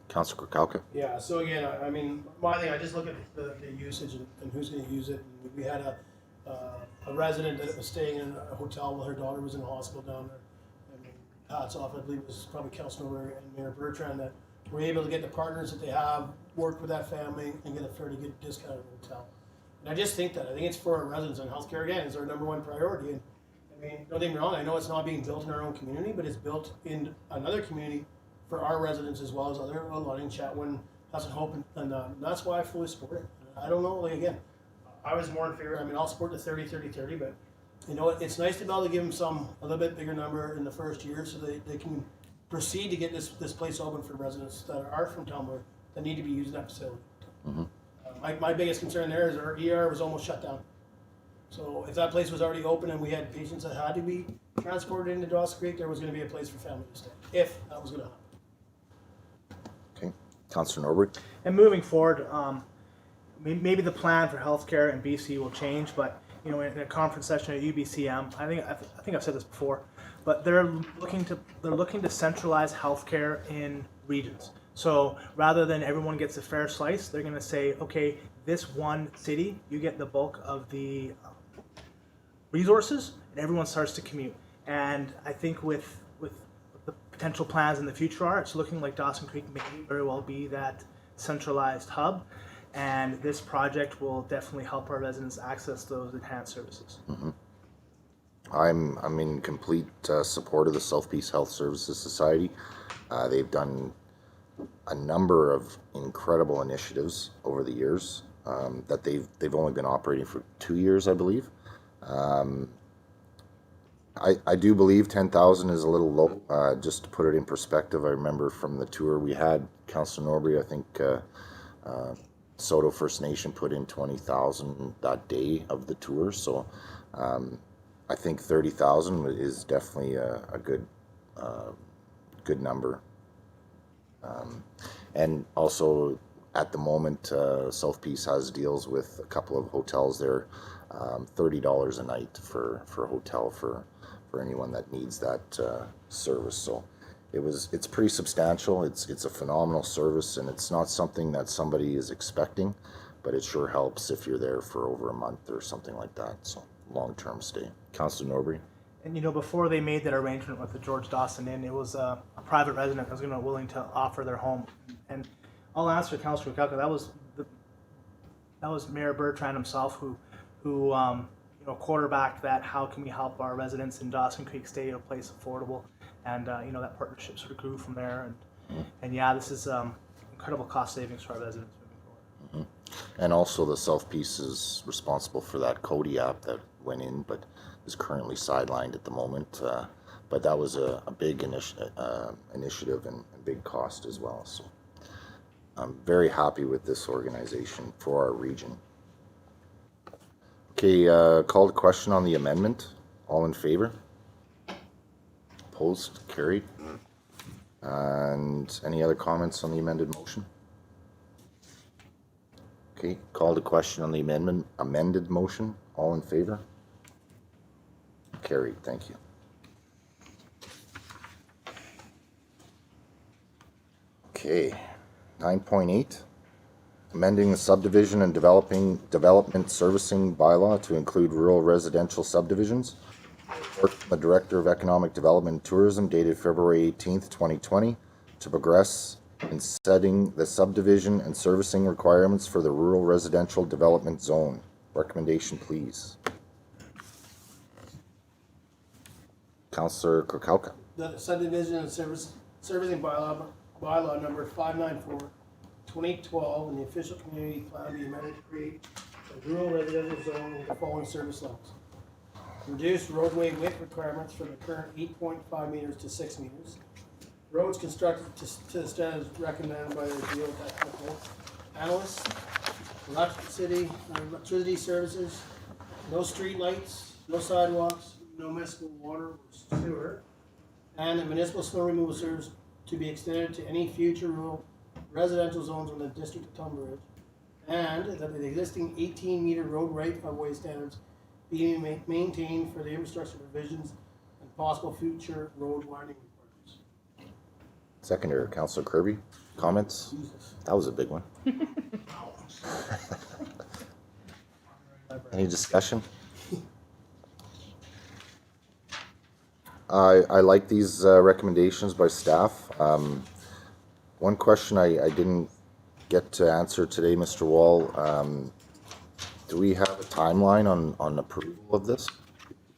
Councillor Krukowka. Yeah, so again, I mean, my thing, I just look at the usage and who's gonna use it. And we had a resident that was staying in a hotel while her daughter was in the hospital down there. I mean, hats off, I believe it was probably Councilor Norbury and Mayor Bertrand that were able to get the partners that they have, work with that family and get a fairly good discount at the hotel. And I just think it's for our residents, and healthcare again is our #1 priority. And I mean, don't get me wrong, I know it's not being built in our own community, but it's built in another community for our residents as well as other Lunning, Chatwin, Hudson Hope, and that's why I fully support it. I don't know, like again, I was more in favor. I mean, I'll support the 30-30-30, but you know, it's nice to be able to give them a little bit bigger number in the first year so they can proceed to get this place open for residents that are from Tumbler that need to be using that facility. Mm-hmm. My biggest concern there is our ER was almost shut down. So if that place was already open and we had patients that had to be transported into Dawson Creek, there was going to be a place for family to stay, if that was going to happen. Okay. Councillor Norbury. And moving forward, maybe the plan for healthcare in BC will change, but you know, in a conference session at UBCM, I think I've said this before, but they're looking to centralize healthcare in regions. So rather than everyone gets a fair slice, they're going to say, okay, this one city, you get the bulk of the resources, and everyone starts to commute. And I think with the potential plans in the future it's looking like Dawson Creek may very well be that centralized hub. And this project will definitely help our residents access those enhanced services. Mm-hmm. I'm in complete support of the South Peace Health Services Society. They've done a number of incredible initiatives over the years that they've only been operating for 2 years, I believe. I do believe 10,000 is a little low. Just to put it in perspective, I remember from the tour we had, Councillor Norbury, I think Soto First Nation put in 20,000 that day of the tour. So I think 30,000 is definitely a good number. And also at the moment, South Peace has deals with a couple of hotels there, $30 a night for a hotel for anyone that needs that service. So it's pretty substantial. It's a phenomenal service, and it's not something that somebody is expecting, but it sure helps if you're there for over a month or something like that. So long-term stay. Councillor Norbury. And you know, before they made that arrangement with the George Dawson Inn, it was a private resident that was going to be willing to offer their home. And I'll answer Councillor Kalka. That was Mayor Bertrand himself who quarterbacked that. How can we help our residents in Dawson Creek stay at a place affordable? And that partnership sort of grew from there. And yeah, this is incredible cost savings for our residents moving forward. Mm-hmm. And also the South Peace is responsible for that Cody app that went in, but is currently sidelined at the moment. But that was a big initiative and big cost as well. So I'm very happy with this organization for our region. Okay, call to question on the amendment. All in favor? Opposed? Carried. And any other comments on the amended motion? Okay, call to question on the amended motion. All in favor? Carried. Thank you. Okay, 9.8, amending the subdivision and development servicing bylaw to include rural residential subdivisions. Report from the Director of Economic Development and Tourism dated February 18th, 2020, to progress in setting the subdivision and servicing requirements for the rural residential development zone. Recommendation, please. Councillor Kirkowka. The subdivision and servicing bylaw number 594, 2012, and the official community plan be amended to create a rural residential zone with the following service levels. Reduce roadway width requirements from the current 8.5 meters to 6 meters. Roads constructed to the standards recommended by the geotechnical analysts. Electricity services, no street lights, no sidewalks, no municipal water or sewer, and the municipal snow removal service to be extended to any future rural residential zones in the district of Tumbler, and that the existing 18-meter road right-of-way standards be maintained for the infrastructure provisions and possible future road widening requirements. Seconder, Councillor Kirby. Comments? Jesus. That was a big one. Any discussion? I like these recommendations by staff. One question I didn't get to answer today, Mr. Wall. Do we have a timeline on approval of this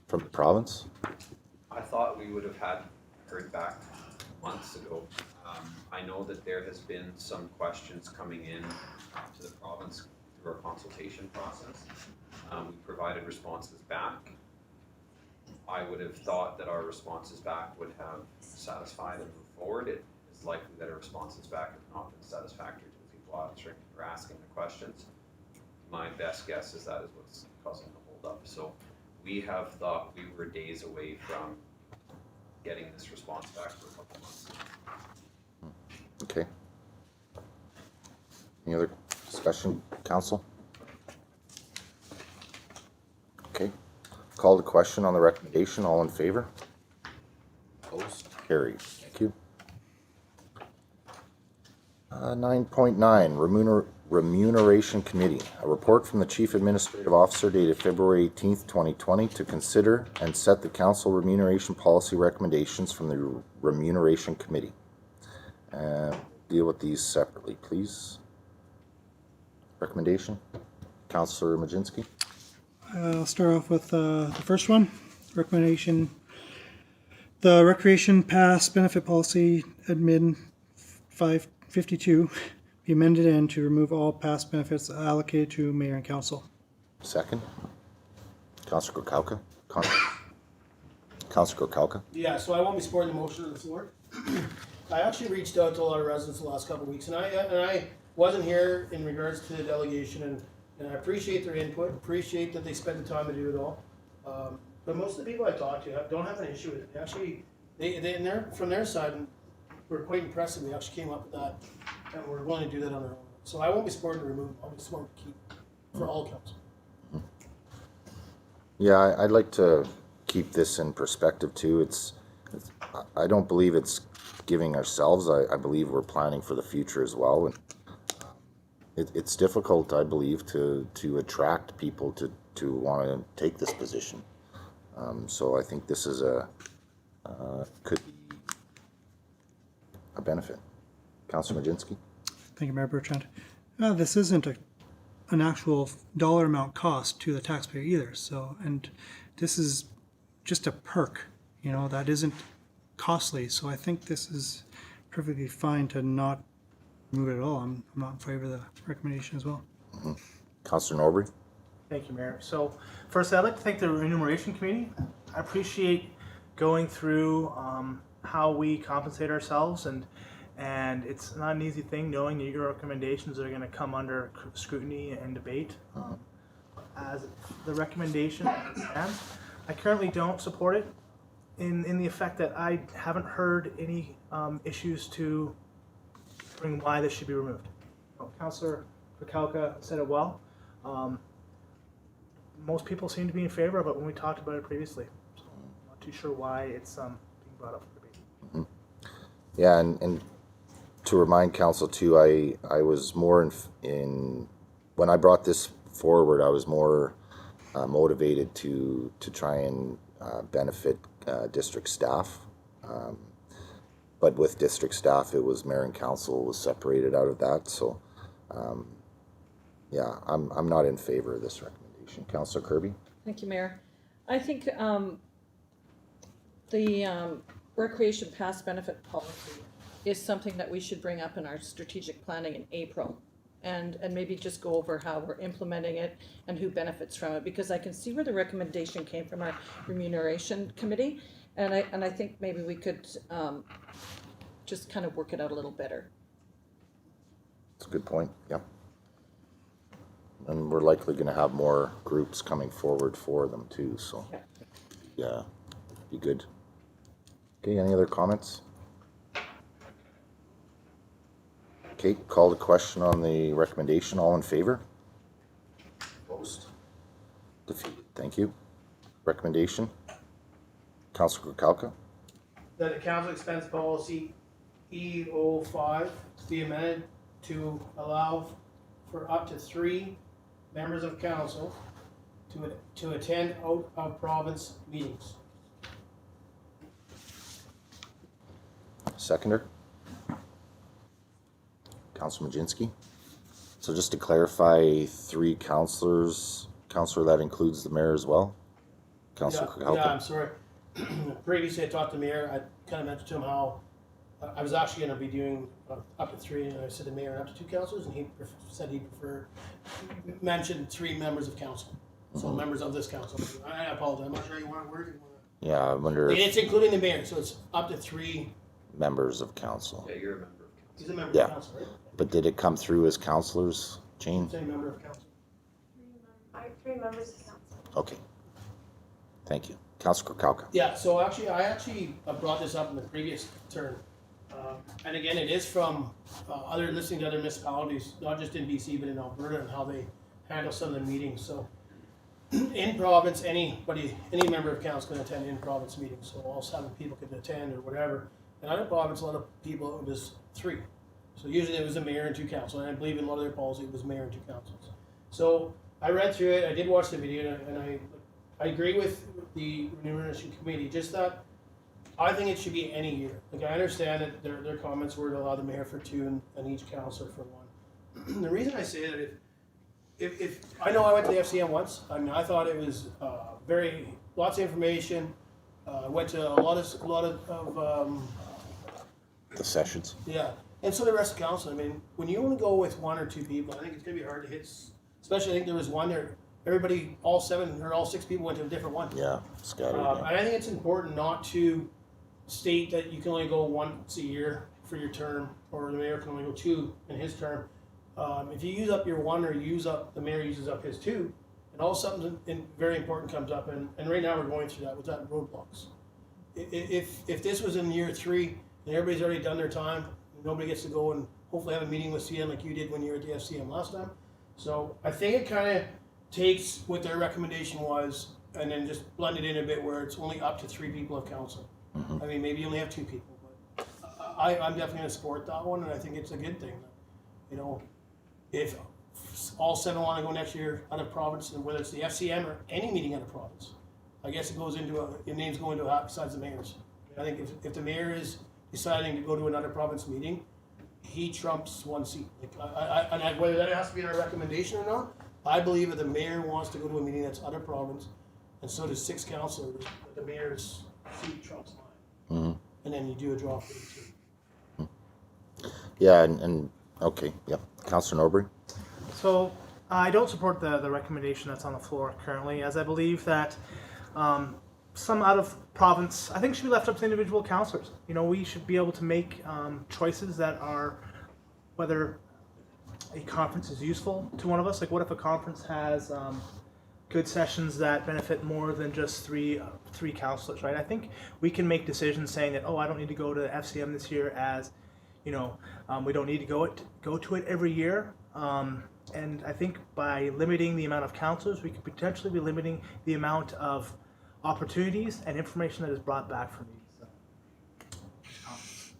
from the province? I thought we would have heard back months ago. I know that there has been some questions coming in to the province through our consultation process. We provided responses back. I would have thought that our responses back would have satisfied and moved forward. It is likely that our responses back have not been satisfactory to the people answering or asking the questions. My best guess is that is what's causing the holdup. So we have thought we were days away from getting this response back for a couple months. Okay. Any other discussion, council? Okay. Call to question on the recommendation. All in favor? Opposed? Carried. Thank you. 9.9, Remuneration Committee. A report from the Chief Administrative Officer dated February 18th, 2020 to consider and set the council remuneration policy recommendations from the Remuneration Committee. Deal with these separately, please. Recommendation? Councillor Majinski. I'll start off with the first one. Recommendation. The Recreation Pass Benefit Policy Admin 552 be amended and to remove all past benefits allocated to mayor and council. Second. Councillor Kirkowka. Councillor Kirkowka. Yeah, so I won't be supporting the motion on the floor. I actually reached out to a lot of residents the last couple of weeks, and I wasn't here in regards to the delegation, and I appreciate their input, appreciate that they spent the time to do it all. But most of the people I talked to don't have an issue with it. They actually, from their side, were quite impressed, and we actually came up with that, and we're willing to do that on their own. So I won't be supporting the removal. I'll be supporting to keep for all council. Yeah, I'd like to keep this in perspective too. I don't believe it's giving ourselves. I believe we're planning for the future as well. And it's difficult, I believe, to attract people to want to take this position. So I think this is could be a benefit. Councillor Majinski. Thank you, Mayor Bertrand. This isn't an actual dollar amount cost to the taxpayer either. So, and this is just a perk, that isn't costly. So I think this is perfectly fine to not move it at all. I'm not in favor of the recommendation as well. Mm-hmm. Councillor Norbury. Thank you, Mayor. So first, I'd like to thank the Remuneration Committee. I appreciate going through how we compensate ourselves, and it's not an easy thing knowing that your recommendations are going to come under scrutiny and debate. As the recommendation stands, I currently don't support it in the effect that I haven't heard any issues to bring why this should be removed. Councillor Kirkowka said it well. Most people seem to be in favor of it when we talked about it previously. So I'm not too sure why it's being brought up for debate. Mm-hmm. Yeah, and to remind council too, I was more when I brought this forward, I was more motivated to try and benefit district staff. But with district staff, it was mayor and council was separated out of that. So, yeah, I'm not in favor of this recommendation. Councillor Kirby? Thank you, Mayor. I think the recreation pass benefit policy is something that we should bring up in our strategic planning in April. And maybe just go over how we're implementing it and who benefits from it, because I can see where the recommendation came from our remuneration committee, and I think maybe we could just kind of work it out a little better. That's a good point, yeah. And we're likely gonna have more groups coming forward for them too, so, yeah, be good. Okay, any other comments? Okay, call the question on the recommendation. All in favor? Opposed? Defeated. Thank you. Recommendation? Councilor Kukalka? That the council expense policy E05 be amended to allow for up to 3 members of council to attend out of province meetings. Seconder? Councilor Majinski? So just to clarify, 3 councillors, councillor, that includes the mayor as well? Councilor Kukalka? Yeah, I'm sorry. Previously I talked to the mayor, I kind of mentioned to him how I was actually going to be doing up to 3, and I said to the mayor up to 2 councillors, and he said he mentioned 3 members of council. So members of this council. I apologize, I'm not sure you want to word it. Yeah, I wonder if It's including the mayor, so it's up to 3. members of council. Yeah, you're a member of council. He's a member Yeah. of council, right? But did it come through as councillors, Jane? Same member of council. 3 members of council. Okay. Thank you. Councilor Kukalka? Yeah, so I brought this up in the previous turn. And again, it is from listening to other municipalities, not just in BC, but in Alberta, and how they handle some of the meetings. So in province, any member of council can attend in province meetings. So all 7 people can attend or whatever. And out of province, a lot of people, it was 3. So usually it was a mayor and 2 council. And I believe in a lot of their policy, it was mayor and 2 councils. So I read through it, I did watch the video, and I agree with the remuneration committee, just that I think it should be any year. Like, I understand that their comments were to allow the mayor for 2 and each councillor for 1. The reason I say that, if I know I went to the FCM once, I mean, I thought it was lots of information. I went to a lot of The sessions? yeah, and so the rest of the council. I mean, when you only go with 1 or 2 people, I think it's gonna be hard to hit. Especially, I think there was one there. Everybody, all 7 or all 6 people went to a different one. Yeah, scattered. And Yeah. I think it's important not to state that you can only go once a year for your term, or the mayor can only go 2 in his term. If you use up your 1 or the mayor uses up his 2, and all something very important comes up, and right now we're going through that with that roadblocks. If this was in year 3 and everybody's already done their time, nobody gets to go and hopefully have a meeting with CN like you did when you were at the FCM last time. So I think it kind of takes what their recommendation was and then just blend it in a bit where it's only up to 3 people of council. I mean, maybe you only have 2 people, but I'm definitely going to support that one, and I think it's a good thing. You know, if all 7 want to go next year out of province, and whether it's the FCM or any meeting out of province, I guess your names go into a hat besides the mayor's. I think if the mayor is deciding to go to another province meeting, he trumps 1 seat. Like, whether that has to be in our recommendation or not, I believe that the mayor wants to go to a meeting that's out of province, and so does 6 councillors, but the mayor's seat trumps mine. And then you do a draw for the 2. Yeah, and okay, yeah. Councillor Norbury? So I don't support the recommendation that's on the floor currently, as I believe that some out of province, I think, should be left up to individual councillors. You know, we should be able to make choices that are, whether a conference is useful to one of us. Like, what if a conference has good sessions that benefit more than just three councillors, right? I think we can make decisions saying that, oh, I don't need to go to the FCM this year, as you know, we don't need to go to it every year. And I think by limiting the amount of councillors, we could potentially be limiting the amount of opportunities and information that is brought back from these conferences.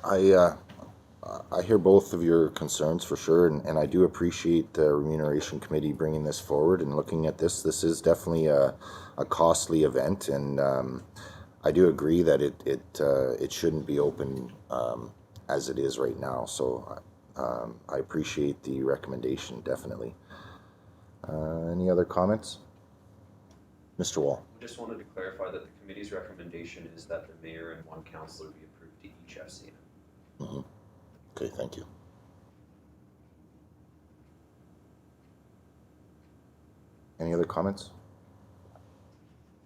I hear both of your concerns for sure, and I do appreciate the remuneration committee bringing this forward and looking at this. This is definitely a costly event, and I do agree that it shouldn't be open as it is right now. So I appreciate the recommendation, definitely. Any other comments? Mr. Wall. Just wanted to clarify that the committee's recommendation is that the mayor and one councillor be approved to each FCM. Mm-hmm. Okay, thank you. Any other comments?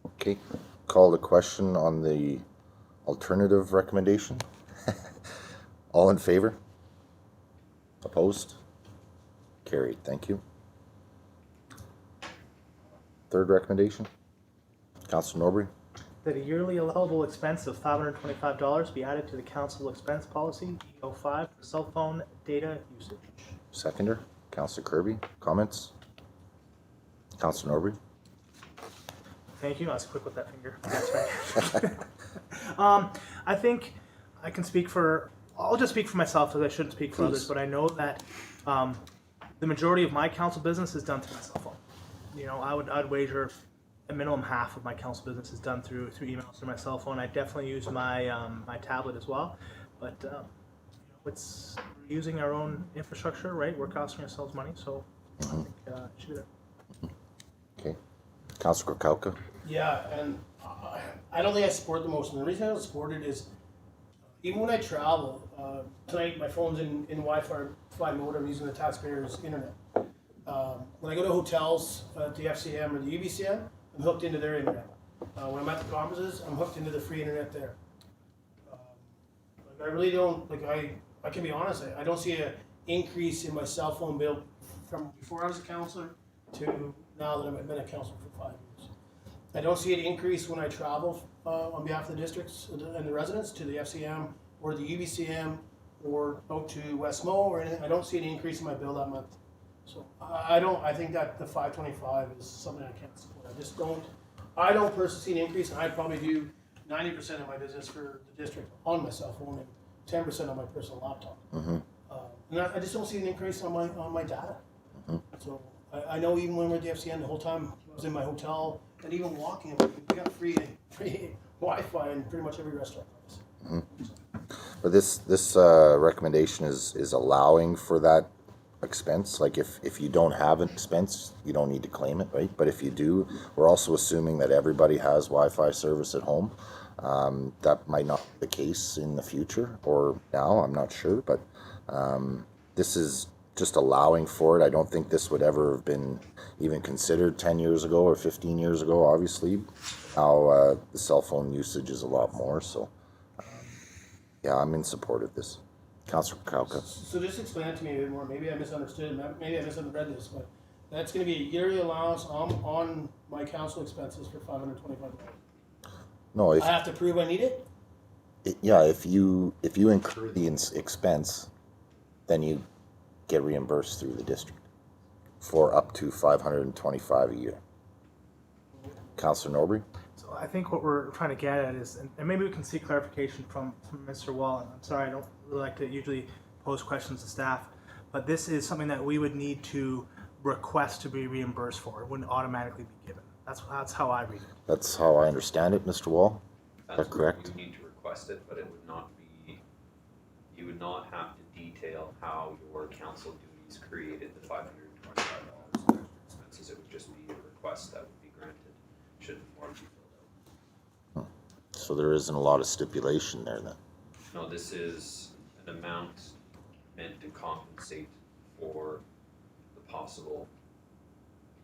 Okay, call the question on the alternative recommendation. All in favor? Opposed? Carried, thank you. Third recommendation? Councilor Norbury? That a yearly allowable expense of $525 be added to the council expense policy, EO5, for cell phone data usage. Seconder? Councilor Kirby? Comments? Councilor Norbury? Thank you. I was quick with that finger. That's right. I think I can speak for, I'll just speak for myself as I shouldn't speak for others, but I know that the majority of my council business is done through my cell phone. You know, I'd wager a minimum half of my council business is done through emails through my cell phone. I definitely use my my tablet as well, but you know, it's we're using our own infrastructure, right? We're costing ourselves money, so I think it should be there. Okay. Councilor Krokowka? Yeah, and I don't think I support the motion. The reason I don't support it is even when I travel, tonight my phone's in Wi-Fi mode. I'm using the taxpayer's internet. When I go to hotels at the FCM or the UBCM, I'm hooked into their internet. When I'm at the conferences, I'm hooked into the free internet there. I really don't, I can be honest, I don't see an increase in my cell phone bill from before I was a counselor to now that I've been a counselor for 5 years. I don't see an increase when I travel on behalf of the districts and the residents to the FCM or the UBCM or out to West Mo or anything. I don't see an increase in my bill that month. So I think that the 525 is something I can't support. I don't personally see an increase, and I probably do 90% of my business for the district on my cell phone and 10% on my personal laptop. Mm-hmm. And I just don't see an increase on my data. Mm-hmm. So I know even when we were at the FCN, the whole time I was in my hotel, and even walking, we got free Wi-Fi in pretty much every restaurant. Mm-hmm. But this recommendation is allowing for that expense. Like if you don't have an expense, you don't need to claim it, right? But if you do, we're also assuming that everybody has Wi-Fi service at home. That might not be the case in the future or now, I'm not sure, but this is just allowing for it. I don't think this would ever have been even considered 10 years ago or 15 years ago, obviously. Now the cell phone usage is a lot more, so yeah, I'm in support of this. Councilor Krauka. So just explain it to me a bit more. Maybe I misunderstood. Maybe I misread this, but that's going to be a yearly allowance on my council expenses for $525. No, I have to prove I need it. Yeah, if you incur the expense, then you get reimbursed through the district for up to $525 a year. Councilor Norbury. So I think what we're trying to get at is, and maybe we can see clarification from Mr. Wall. I'm sorry, I don't really like to usually pose questions to staff, but this is something that we would need to request to be reimbursed for. It wouldn't automatically be given. That's how I read it. That's how I understand it, Mr. Wall. Is that correct? You need to request it, but it would not be, you would not have to detail how your council duties created the $525 extra expenses. It would just be a request that would be granted should the form be filled out. So there isn't a lot of stipulation there then? No, this is an amount meant to compensate for the possible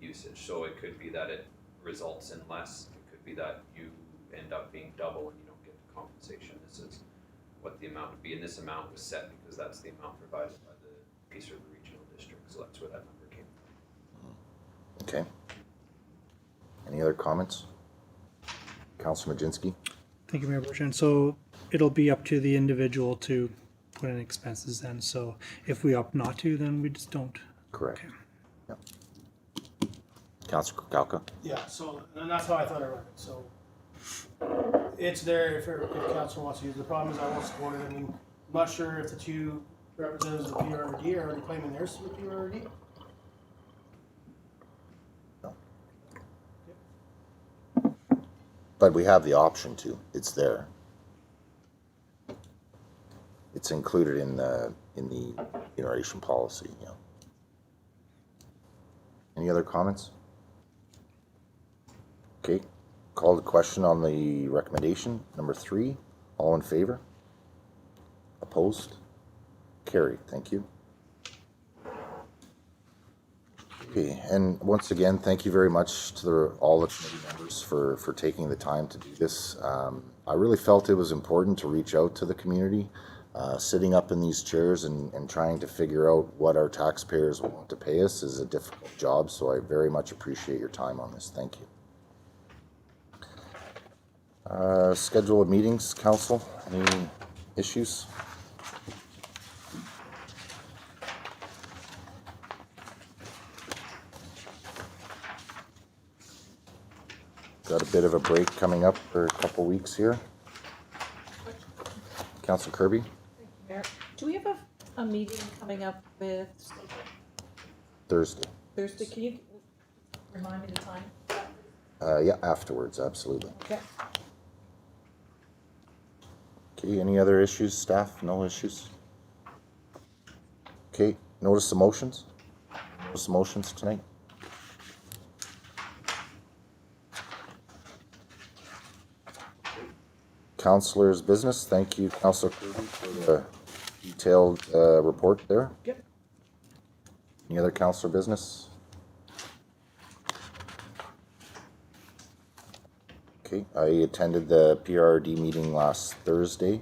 usage. So it could be that it results in less. It could be that you end up being double and you don't get the compensation. This is what the amount would be, and this amount was set because that's the amount provided by the Peace River Regional District. So that's where that number came from. Okay. Any other comments? Councilor Majinski? Thank you, Mayor Bertrand. So it'll be up to the individual to put in expenses then. So if we opt not to, then we just don't. Correct. Okay. Yep. Councilor Kukalka? Yeah. So and that's how I thought I read it. So it's there if council wants to use it. The problem is I won't support it. I mean, not sure if the two representatives of the PRD are already claiming theirs to the PRD. But we have the option to. It's there. It's included in the remuneration policy. Yeah. Any other comments? Okay. Call the question on the recommendation. Number 3. All in favor? Opposed? Carried. Thank you. Okay, and once again, thank you very much to all the committee members for taking the time to do this. I really felt it was important to reach out to the community. Sitting up in these chairs and trying to figure out what our taxpayers want to pay us is a difficult job, so I very much appreciate your time on this. Thank you. Schedule of meetings, council. Any issues? Got a bit of a break coming up for a couple weeks here. Councillor Kirby? Mayor, do we have a meeting coming up with Thursday. Thursday? Can you remind me the time? Yeah, afterwards, absolutely. Okay. Okay, any other issues, staff? No issues? Okay, notice the motions? Notice the motions tonight? Councillor's business. Thank you, Councillor Kirby, for the detailed report there. Yep. Any other councillor business? Okay, I attended the PRD meeting last Thursday.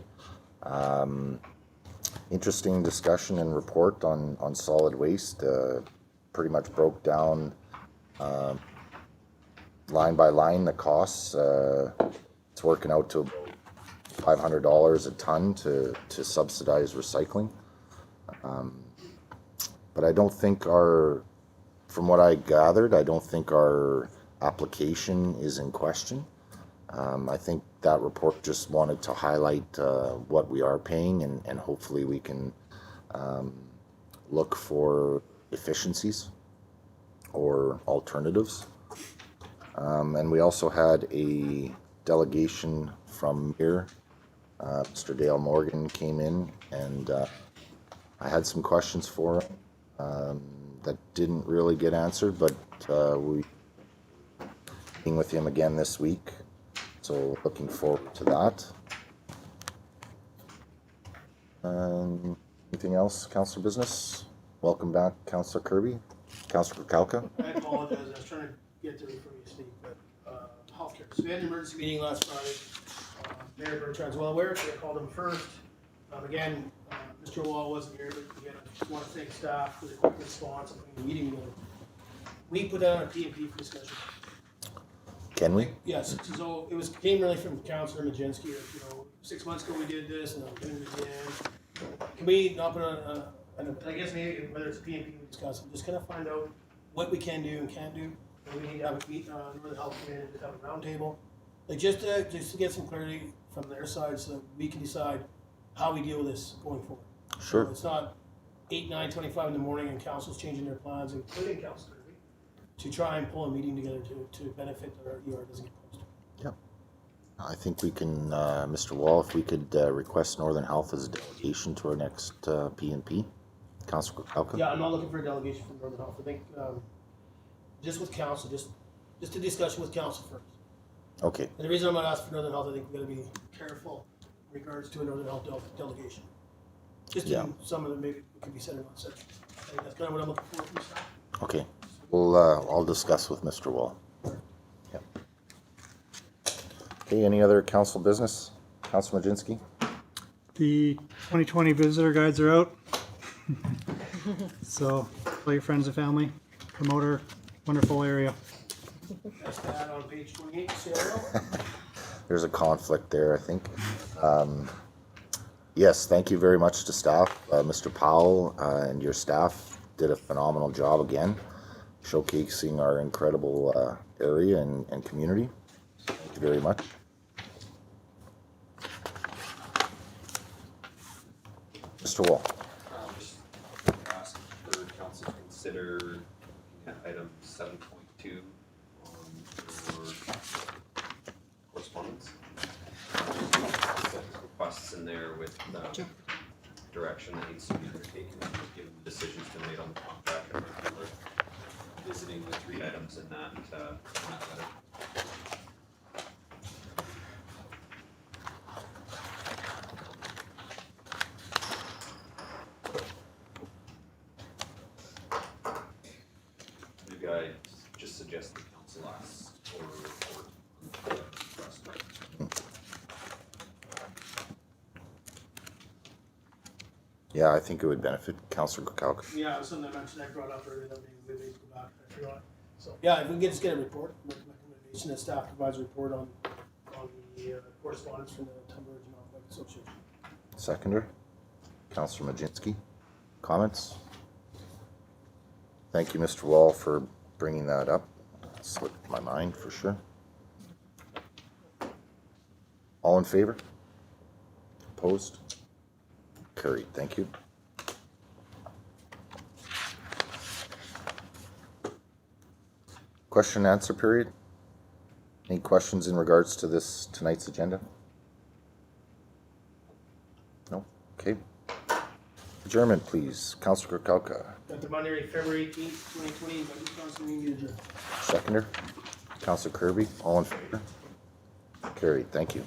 Interesting discussion and report on solid waste. Pretty much broke down line by line the costs. It's working out to $500 a ton to subsidize recycling. But I don't think from what I gathered, I don't think our application is in question. I think that report just wanted to highlight what we are paying, and hopefully we can look for efficiencies or alternatives. And we also had a delegation from here. Mr. Dale Morgan came in, and I had some questions for him that didn't really get answered, but we're meeting with him again this week. So looking forward to that. Anything else, councillor business? Welcome back, Councillor Kirby. Councillor Kalka. I apologize, I was trying to get to it before you speak, but healthcare. So we had an emergency meeting last Friday. Mayor Bertrand's well aware, so I called him first. Again, Mr. Wall wasn't here, but again, I just want to thank staff for the quick response and putting the meeting together. We put down a P&P for discussion. Can we? Yes, so it came really from Councillor Majinski, 6 months ago we did this, and I'm doing it again. Can we not put I guess maybe whether it's a P&P we discuss, just kind of find out what we can do and can't do. And we need to have a meet, Northern Health Committee, to have a roundtable. Like just to get some clarity from their side so that we can decide how we deal with this going forward. Sure. So it's not 8, 9, 25 in the morning and council's changing their plans, including council, to try and pull a meeting together to benefit our ER doesn't get closed. Yep. I think we can, Mr. Wall, if we could request Northern Health as a delegation to our next P&P. Councillor Kalka. Yeah, I'm not looking for a delegation from Northern Health. I think just with council, just a discussion with council first. Okay. And the reason I'm not asking for Northern Health, I think we're going to be careful in regards to a Northern Health delegation. Just in some of them, maybe it could be said or not said. I think that's kind of what I'm looking for from staff. Okay. We'll I'll discuss with Mr. Wall. Yep. Okay. Any other council business? Councilor Majinski. The 2020 visitor guides are out. So tell your friends and family, promote our wonderful area. That's that on page 28, CRO. There's a conflict there, I think. Yes, thank you very much to staff. Mr. Powell and your staff did a phenomenal job again, showcasing our incredible area and community. Thank you very much. Mr. Wall. Just ask for council to consider looking at item 7.2 for correspondence. Requests in there with direction that needs to be undertaken, given the decisions to be made on the contract. And we're visiting the 3 items in that letter. Maybe I just suggest the council asks for a report on the request. Yeah, I think it would benefit Councillor Kukalka. Yeah, it was something I mentioned, I brought up earlier, that we go back, I forgot. So, yeah, if we can just get a report, make a recommendation that staff provides a report on the correspondence from the Tumbler Regional Athletic Association. Seconder, Councillor Majinski. Comments? Thank you, Mr. Wall, for bringing that up. Slipped my mind for sure. All in favor? Opposed? Carried. Thank you. Question and answer period. Any questions in regards to this tonight's agenda? No? Okay. Adjournment, please. Councillor Kukalka. At the Monday, February 18th, 2020, budget council meeting adjourned. Seconder. Councillor Kirby. All in favor? Carried. Thank you.